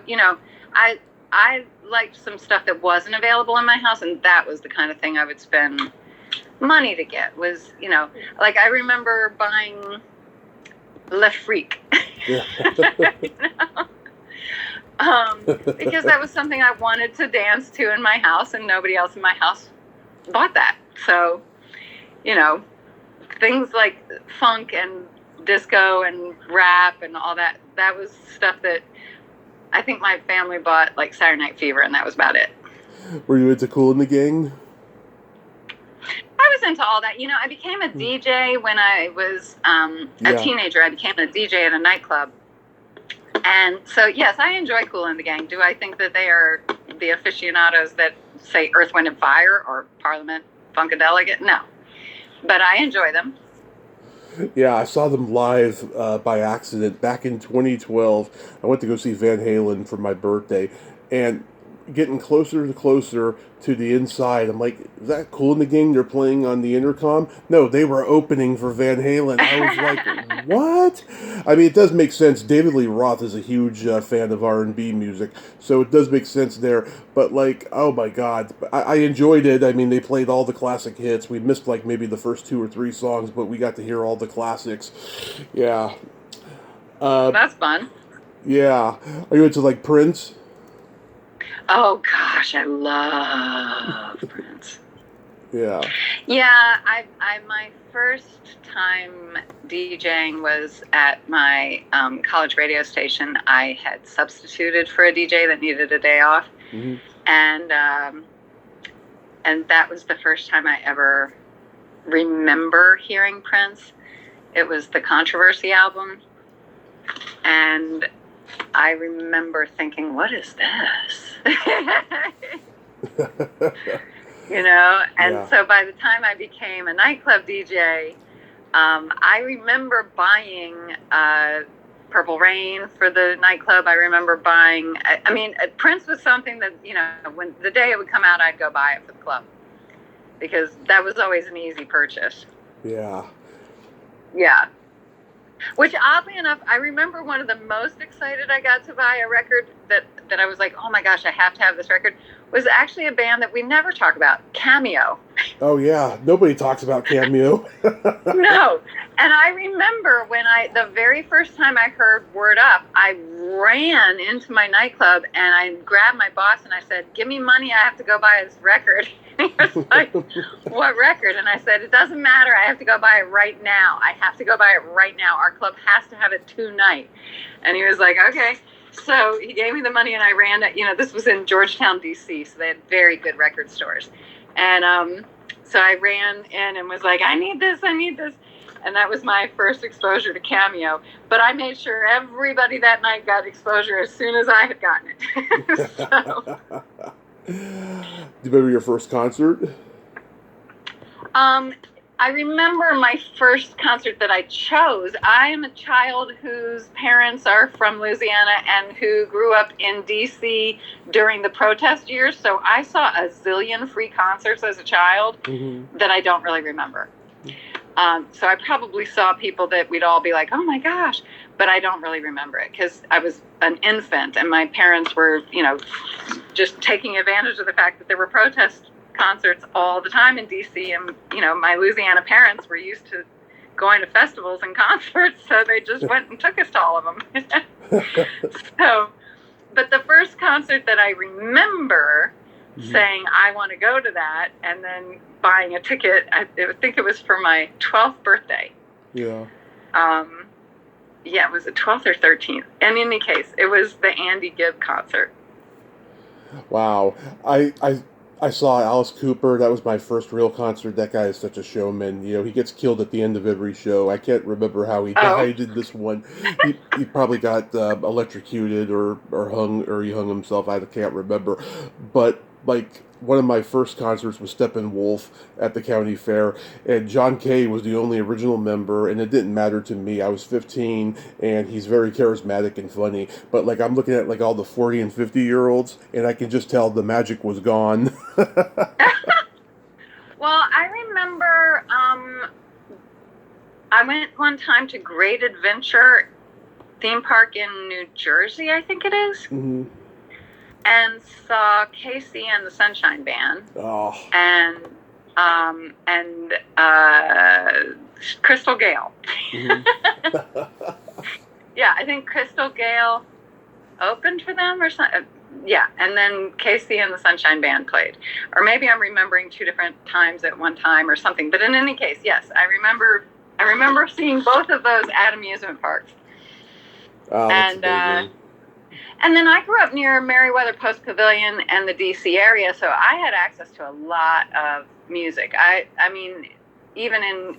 I liked some stuff that wasn't available in my house, and that was the kind of thing I would spend money to get was, I remember buying Le Freak. Yeah. Because that was something I wanted to dance to in my house, and nobody else in my house bought that. So, things like funk and disco and rap and all that, that was stuff that I think my family bought Saturday Night Fever, and that was about it. Were you into Kool and the Gang? I was into all that. I became a DJ when I was a teenager. I became a DJ at a nightclub. And so, yes, I enjoy Kool and the Gang. Do I think that they are the aficionados that say Earth, Wind, and Fire or Parliament Funkadelic? No. But I enjoy them. Yeah, I saw them live by accident back in 2012. I went to go see Van Halen for my birthday, and getting closer and closer to the inside, I'm like, is that Kool and the Gang they're playing on the intercom? No, they were opening for Van Halen. I was like, what? I mean, it does make sense. David Lee Roth is a huge fan of R&B music, so it does make sense there. But oh my God, I enjoyed it. I mean, they played all the classic hits. We missed maybe the first 2 or 3 songs, but we got to hear all the classics. Yeah. That's fun. Yeah. Are you into Prince? Oh gosh, I love Prince. Yeah. Yeah, my first time DJing was at my college radio station. I had substituted for a DJ that needed a day off, Mm-hmm. And that was the first time I ever remember hearing Prince. It was the Controversy album, and I remember thinking, "What is this?" And Yeah. so by the time I became a nightclub DJ, I remember buying Purple Rain for the nightclub. I remember buying, Prince was something that, when the day it would come out, I'd go buy it for the club because that was always an easy purchase. Yeah. Yeah. Which, oddly enough, I remember one of the most excited I got to buy a record that I was like, oh my gosh, I have to have this record, was actually a band that we never talk about, Cameo. Oh, yeah. Nobody talks about Cameo. No. And I remember when the very first time I heard Word Up, I ran into my nightclub and I grabbed my boss and I said, give me money, I have to go buy this record. And he was like, what record? And I said, it doesn't matter, I have to go buy it right now. I have to go buy it right now. Our club has to have it tonight. And he was like, okay. So he gave me the money and I ran to, this was in Georgetown, D.C., so they had very good record stores. And so I ran in and was like, I need this. And that was my first exposure to Cameo. But I made sure everybody that night got exposure as soon as I had gotten it. So, Do you remember your first concert? I remember my first concert that I chose. I am a child whose parents are from Louisiana and who grew up in D.C. during the protest years. So I saw a zillion free concerts as a child that I don't really remember. So I probably saw people that we'd all be like, oh my gosh, but I don't really remember it because I was an infant and my parents were, just taking advantage of the fact that there were protest concerts all the time in DC, and my Louisiana parents were used to going to festivals and concerts, so they just went and took us to all of them. So, but the first concert that I remember saying I want to go to that and then buying a ticket, I think it was for my 12th birthday. Yeah. It was the 12th or 13th. And in any case, it was the Andy Gibb concert. Wow. I saw Alice Cooper. That was my first real concert. That guy is such a showman. He gets killed at the end of every show. I can't remember how he died in this one. He probably got electrocuted or he hung himself. I can't remember. But one of my first concerts was Steppenwolf at the county fair, and John Kay was the only original member, and it didn't matter to me. I was 15, and he's very charismatic and funny, but I'm looking at all the 40 and 50-year-olds, and I can just tell the magic was gone. Well, I remember I went one time to Great Adventure theme park in New Jersey, I think it is. Mm-hmm. And saw Casey and the Sunshine Band. Oh. And Crystal Gale. Mm-hmm. Yeah, I think Crystal Gale opened for them or something. Yeah, and then Casey and the Sunshine Band played. Or maybe I'm remembering two different times at one time or something. But in any case, yes, I remember seeing both of those at amusement parks. Oh, that's amazing. And then I grew up near Merriweather Post Pavilion and the D.C. area, so I had access to a lot of music. I mean, even in,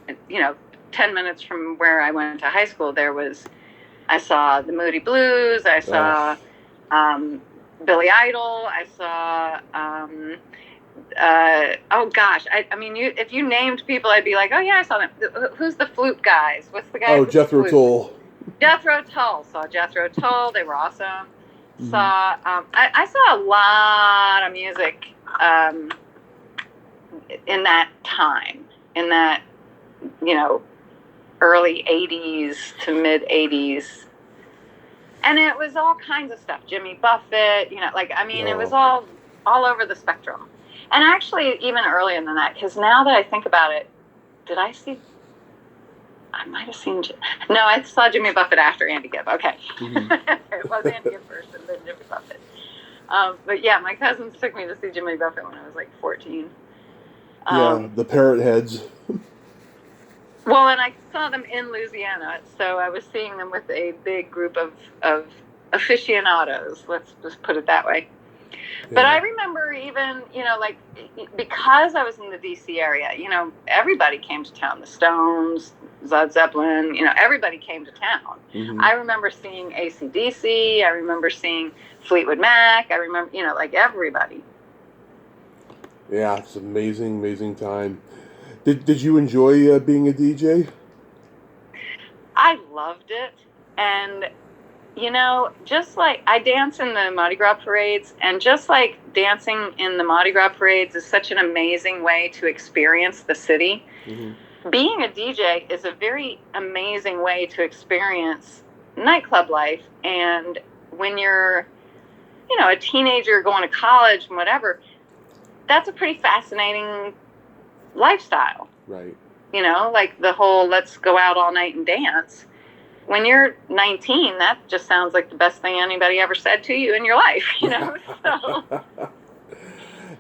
10 minutes from where I went to high school, I saw the Moody Blues, I saw Billy Idol, I saw, if you named people, I'd be like, oh yeah, I saw them. Who's the flute guys? What's the guy? Oh, Jethro Tull. Jethro Tull. Saw Jethro Tull. They were awesome. I saw a lot of music in that time, in that, early 80s to mid 80s. And it was all kinds of stuff. Jimmy Buffett, it was all over the spectrum. And actually, even earlier than that, because now that I think about it, I might have seen... No, I saw Jimmy Buffett after Andy Gibb. Okay. Mm-hmm. It was Andy Gibb first and then Jimmy Buffett. But yeah, my cousins took me to see Jimmy Buffett when I was 14. Yeah, the parrot heads. Well, and I saw them in Louisiana, so I was seeing them with a big group of aficionados. Let's just put it that way. But I Yeah. remember even, like, because I was in the DC area, everybody came to town. The Stones, Led Zeppelin, everybody came to town. Mm-hmm. I remember seeing AC/DC. I remember seeing Fleetwood Mac. I remember, like, everybody. Yeah, it's an amazing, amazing time. Did you enjoy being a DJ? I loved it. And just like I dance in the Mardi Gras parades, and just like dancing in the Mardi Gras parades is such an amazing way to experience the city. Mm-hmm. Being a DJ is a very amazing way to experience nightclub life. And when you're, a teenager going to college and whatever, that's a pretty fascinating lifestyle. Right. Like the whole let's go out all night and dance. When you're 19, that just sounds like the best thing anybody ever said to you in your life, So,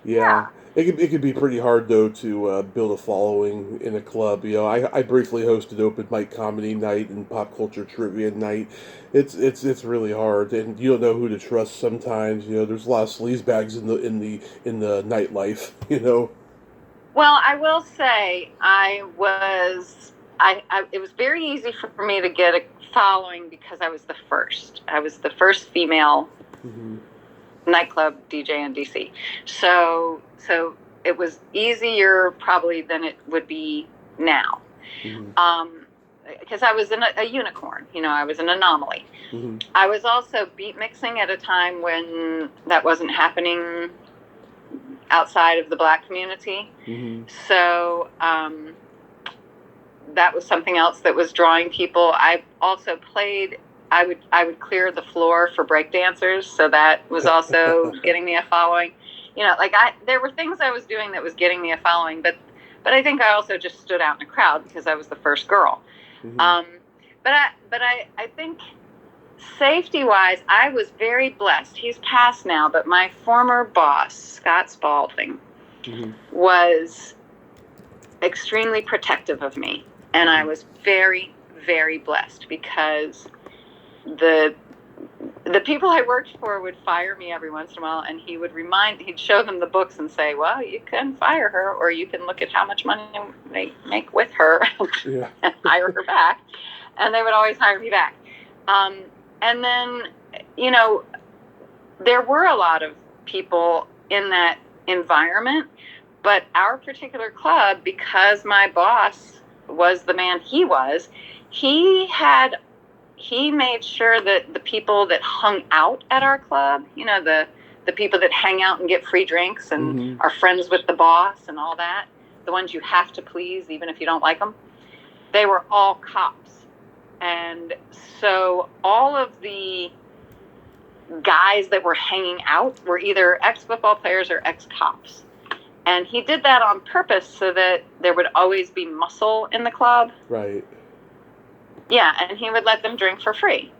yeah. It could be pretty hard, though, to build a following in a club. I briefly hosted open mic comedy night and pop culture trivia night. It's really hard, and you don't know who to trust sometimes. There's a lot of sleazebags in the nightlife. Well, I will say it was very easy for me to get a following because I was the first. I was the first female Mm-hmm. nightclub DJ in DC. So it was easier probably than it would be now. Mm-hmm. Because I was a unicorn, I was an anomaly. Mm-hmm. I was also beat mixing at a time when that wasn't happening outside of the Black community. Mm-hmm. So that was something else that was drawing people. I also played. I would clear the floor for break dancers, so that was also getting me a following. There were things I was doing that was getting me a following, but I think I also just stood out in a crowd because I was the first girl. Mm-hmm. But I think safety-wise, I was very blessed. He's passed now, but my former boss, Scott Spalding, mm-hmm. was extremely protective of me. And I was very, very blessed because the people I worked for would fire me every once in a while, and he'd show them the books and say, well, you can fire her, or you can look at how much money they make with her and hire her back. And they would always hire me back. And then, there were a lot of people in that environment, but our particular club, because my boss was the man he was, he made sure that the people that hung out at our club, the people that hang out and get free drinks and mm-hmm. are friends with the boss and all that, the ones you have to please even if you don't like them, they were all cops. And so all of the guys that were hanging out were either ex-football players or ex-cops. And he did that on purpose so that there would always be muscle in the club. Right. Yeah, and he would let them drink for free.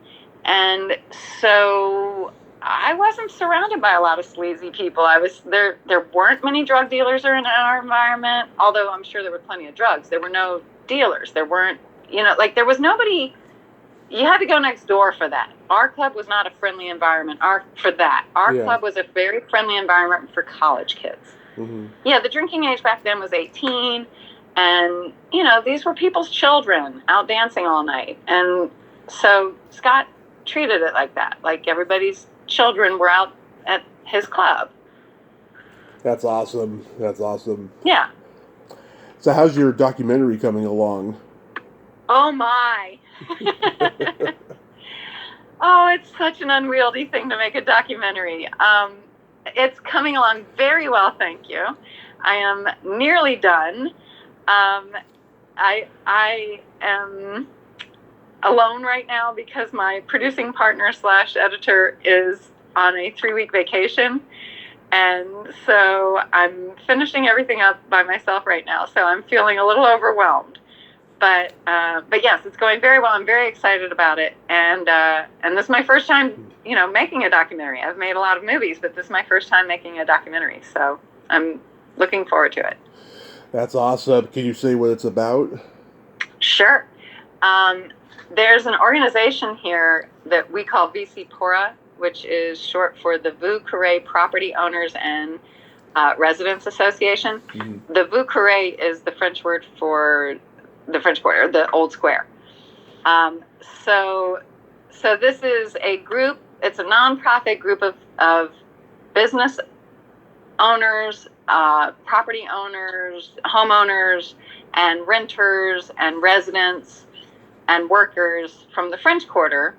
And so I wasn't surrounded by a lot of sleazy people. There weren't many drug dealers in our environment, although I'm sure there were plenty of drugs. There were no dealers. There weren't, there was nobody. You had to go next door for that. Our club was not a friendly environment Our club was a very friendly environment for college kids. Mm-hmm. Yeah, the drinking age back then was 18, and, these were people's children out dancing all night. And so Scott treated it like that, like everybody's children were out at his club. That's awesome. Yeah. So how's your documentary coming along? Oh, my. Oh, it's such an unwieldy thing to make a documentary. It's coming along very well, thank you. I am nearly done. I am alone right now because my producing partner / editor is on a 3-week vacation. And so I'm finishing everything up by myself right now. So I'm feeling a little overwhelmed. But yes, it's going very well. I'm very excited about it. And this is my first time, making a documentary. I've made a lot of movies, but this is my first time making a documentary. So I'm looking forward to it. That's awesome. Can you say what it's about? Sure. Um, there's an organization here that we call VC Pora, which is short for the Vieux Carré Property Owners and Residents Association. Mm-hmm. The Vieux Carré is the French word for the French Quarter, the Old Square. Um, so, so this is a group. It's a nonprofit group of business owners, property owners, homeowners, and renters and residents and workers from the French Quarter.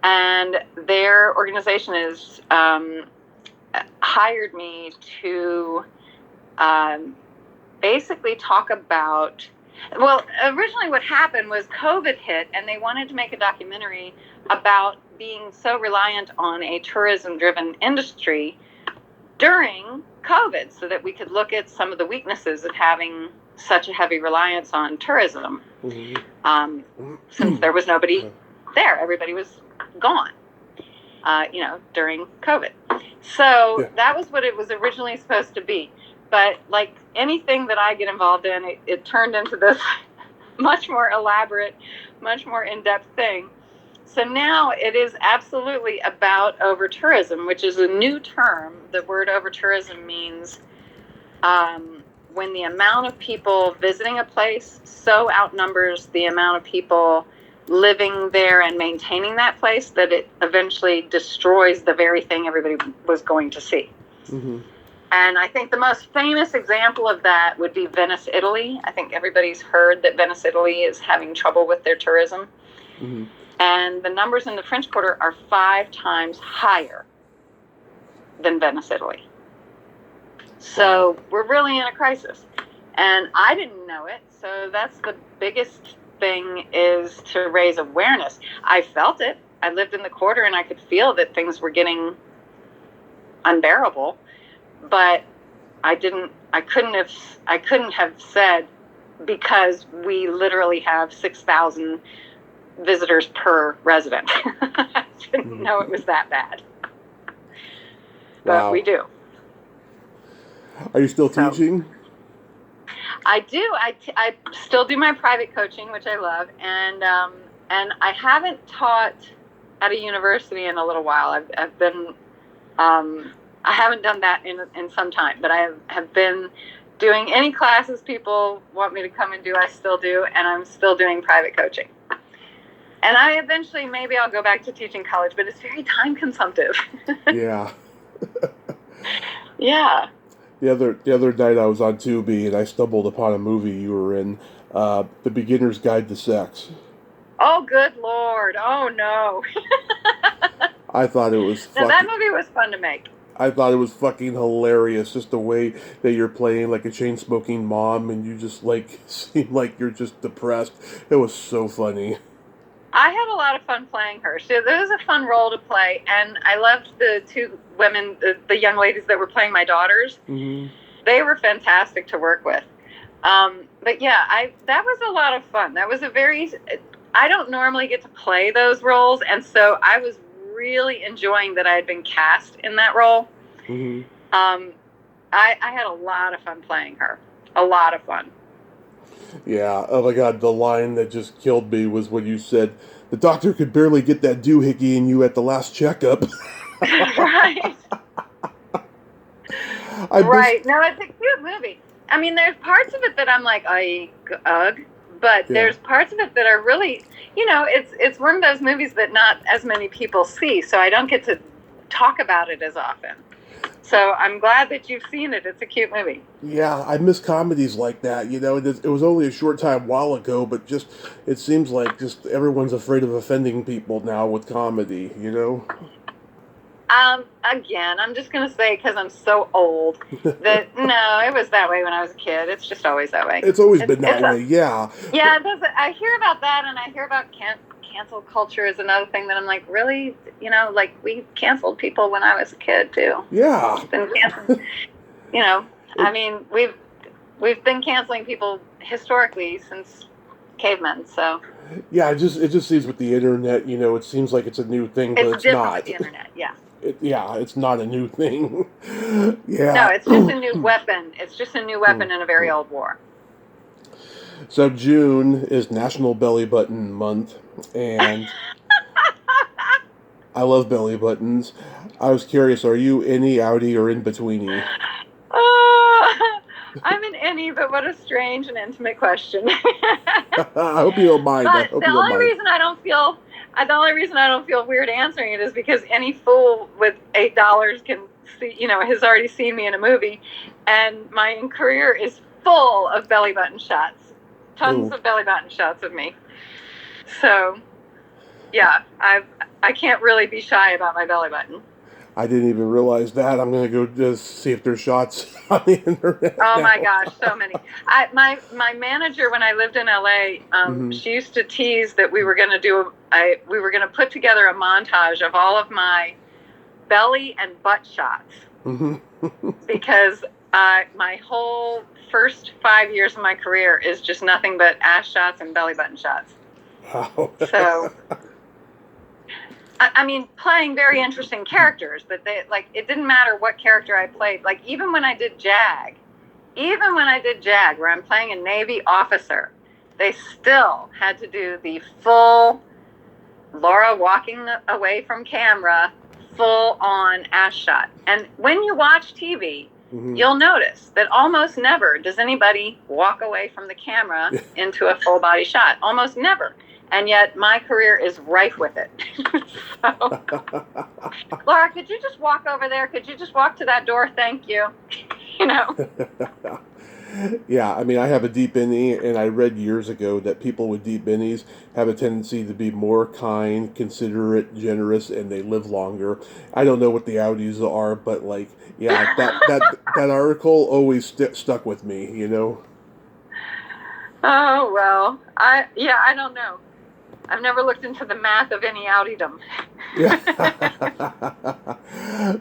And their organization is hired me to basically talk about. Well, originally what happened was COVID hit, and they wanted to make a documentary about being so reliant on a tourism-driven industry during COVID, so that we could look at some of the weaknesses of having such a heavy reliance on tourism. Since there was nobody there, everybody was gone, during COVID. So that was what it was originally supposed to be. But like anything that I get involved in, it turned into this much more elaborate, much more in-depth thing. So now it is absolutely about over-tourism, which is a new term. The word over-tourism means when the amount of people visiting a place so outnumbers the amount of people living there and maintaining that place that it eventually destroys the very thing everybody was going to see. Mm-hmm. And I think the most famous example of that would be Venice, Italy. I think everybody's heard that Venice, Italy is having trouble with their tourism. Mm-hmm. And the numbers in the French Quarter are 5 times higher than Venice, Italy. So we're really in a crisis. And I didn't know it. So that's the biggest thing, is to raise awareness. I felt it. I lived in the Quarter and I could feel that things were getting unbearable. But I couldn't have said, because we literally have 6,000 visitors per resident. I didn't know it was that bad. But we do. Are you still teaching? I do. I still do my private coaching, which I love, and I haven't taught at a university in a little while. I've been I haven't done that in some time, but I have been doing any classes people want me to come and do. I still do, and I'm still doing private coaching. And I eventually, maybe I'll go back to teaching college, but it's very time consumptive. Yeah. Yeah. The other night I was on Tubi and I stumbled upon a movie you were in, The Beginner's Guide to Sex. Oh, good Lord. Oh, no. I thought it was Now, that movie was fun to make. I thought it was fucking hilarious, just the way that you're playing like a chain-smoking mom and you just like seem like you're just depressed. It was so funny. I had a lot of fun playing her. So it was a fun role to play, and I loved the 2 women, the young ladies that were playing my daughters. Mm-hmm. They were fantastic to work with. But yeah, that was a lot of fun. That was I don't normally get to play those roles, and so I was really enjoying that I had been cast in that role. Mm-hmm. I had a lot of fun playing her. A lot of fun. Yeah, oh my God, the line that just killed me was when you said, the doctor could barely get that doohickey in you at the last checkup. Right. Right. No, it's a cute movie. I mean, there's parts of it that I'm like, ugh, but there's parts of it that are really, it's one of those movies that not as many people see, so I don't get to talk about it as often. So I'm glad that you've seen it. It's a cute movie. Yeah, I miss comedies like that. It was only a short time a while ago, but it seems like everyone's afraid of offending people now with comedy, Again, I'm just going to say, because I'm so old, that no, it was that way when I was a kid. It's just always that way. It's always been that way, yeah. Yeah, I hear about that, and I hear about cancel culture is another thing that I'm like, really? We canceled people when I was a kid, too. Yeah. It's been canceled. I mean, we've been canceling people historically since cavemen, so. Yeah, it just seems with the internet, it seems like it's a new thing, but it's different not. With the internet, yeah. It's not a new thing. No, Yeah. it's just a new weapon. It's just a new weapon in a very old war. So June is National Belly Button Month, and I love belly buttons. I was curious, are you innie, outie, or in betweenie? I'm an any, but what a strange and intimate question. I hope you don't mind. I But hope the you don't only mind. reason I don't feel weird answering it is because any fool with $8 can see, has already seen me in a movie, and my career is full of belly button shots, tons Ooh. of belly button shots of me. So, yeah, I can't really be shy about my belly button. I didn't even realize that. I'm gonna go just see if there's shots on the internet Oh now. my gosh, so many. My manager when I lived in LA, she used to tease that we were going to put together a montage of all of my belly and butt shots because my whole first 5 years of my career is just nothing but ass shots and belly button shots. Wow. So. I mean, playing very interesting characters, but it didn't matter what character I played. Like even when I did JAG, where I'm playing a Navy officer, they still had to do the full Laura walking away from camera, full on ass shot. And when you watch TV, you'll notice that almost never does anybody walk away from the camera into a full body shot. Almost never. And yet my career is rife with it. So, Laura, could you just walk over there? Could you just walk to that door? Thank you. Yeah, I mean, I have a deep innie, and I read years ago that people with deep innies have a tendency to be more kind, considerate, generous, and they live longer. I don't know what the outies are, but that article always stuck with me. Oh well, I don't know. I've never looked into the math of any outydom. Yeah.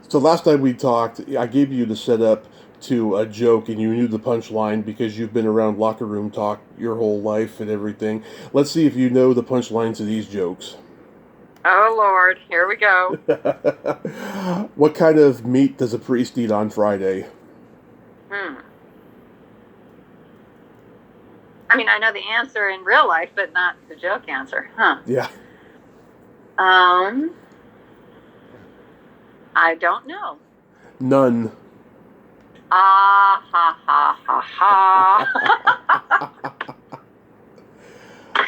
So last time we talked, I gave you the setup to a joke, and you knew the punchline because you've been around locker room talk your whole life and everything. Let's see if you know the punchlines of these jokes. Oh Lord, here we go. What kind of meat does a priest eat on Friday? I mean, I know the answer in real life, but not the joke answer, huh? Yeah. I don't know. None. Ah ha ha ha ha.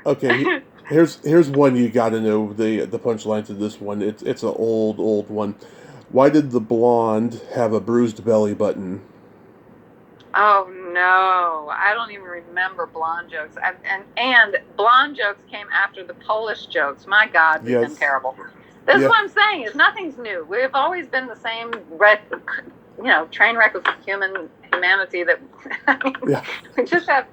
Okay, here's one you got to know the punchline to this one. It's an old one. Why did the blonde have a bruised belly button? Oh no, I don't even remember blonde jokes. And blonde jokes came after the Polish jokes. My God, we've been terrible. This is what I'm saying: is nothing's new. We've always been the same, train wreck of humanity. That we just have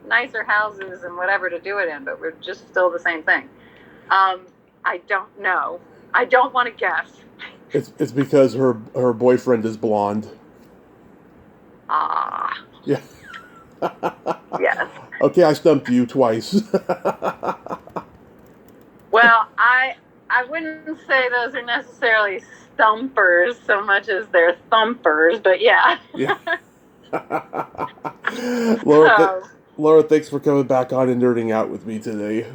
nicer houses and whatever to do it in, but we're just still the same thing. I don't know. I don't want to guess. It's because her boyfriend is blonde. Ah. Yeah. Yes. Okay, I stumped you twice. Well, I wouldn't say those are necessarily stumpers so much as they're thumpers, but yeah. Yeah. Laura, thanks for coming back on and nerding out with me today.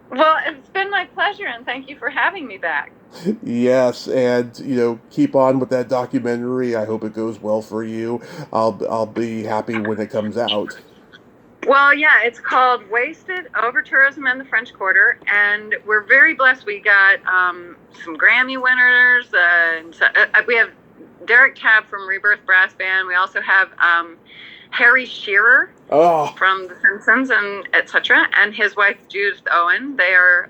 Well, it's been my pleasure, and thank you for having me back. Yes, and keep on with that documentary. I hope it goes well for you. I'll be happy when it comes out. Well, yeah, it's called Wasted: Over Tourism and the French Quarter, and we're very blessed. We got some Grammy winners, and we have Derek Tabb from Rebirth Brass Band. We also have Harry Shearer from The Simpsons and etc. and his wife Judith Owen. They are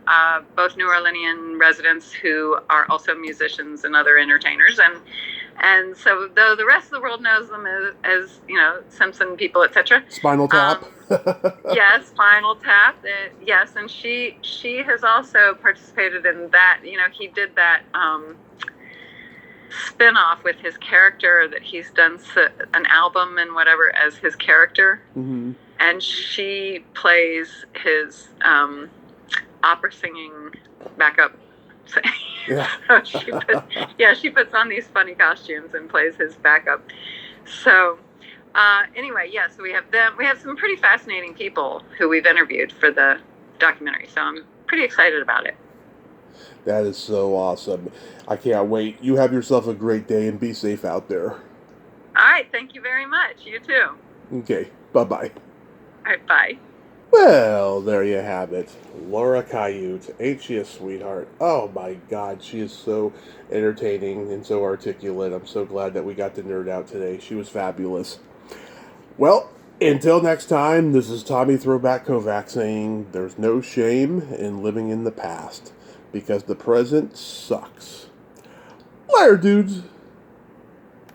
both New Orleanian residents who are also musicians and other entertainers, and so though the rest of the world knows them as Simpson people, etc. Spinal Tap. Yes, Spinal Tap. Yes, and she has also participated in that. He did that spin-off with his character that he's done an album and whatever as his character. Mm-hmm. And she plays his opera singing backup Yeah. So she puts on these funny costumes and plays his backup. So anyway, so we have them. We have some pretty fascinating people who we've interviewed for the documentary. So I'm pretty excited about it. That is so awesome. I can't wait. You have yourself a great day and be safe out there. All right. Thank you very much. You too. Okay. Bye-bye. All right. Bye. Well, there you have it. Laura Cayouette. Ain't she a sweetheart? Oh my God, she is so entertaining and so articulate. I'm so glad that we got to nerd out today. She was fabulous. Well, until next time, this is Tommy Throwback Kovac saying there's no shame in living in the past because the present sucks. Later, dudes.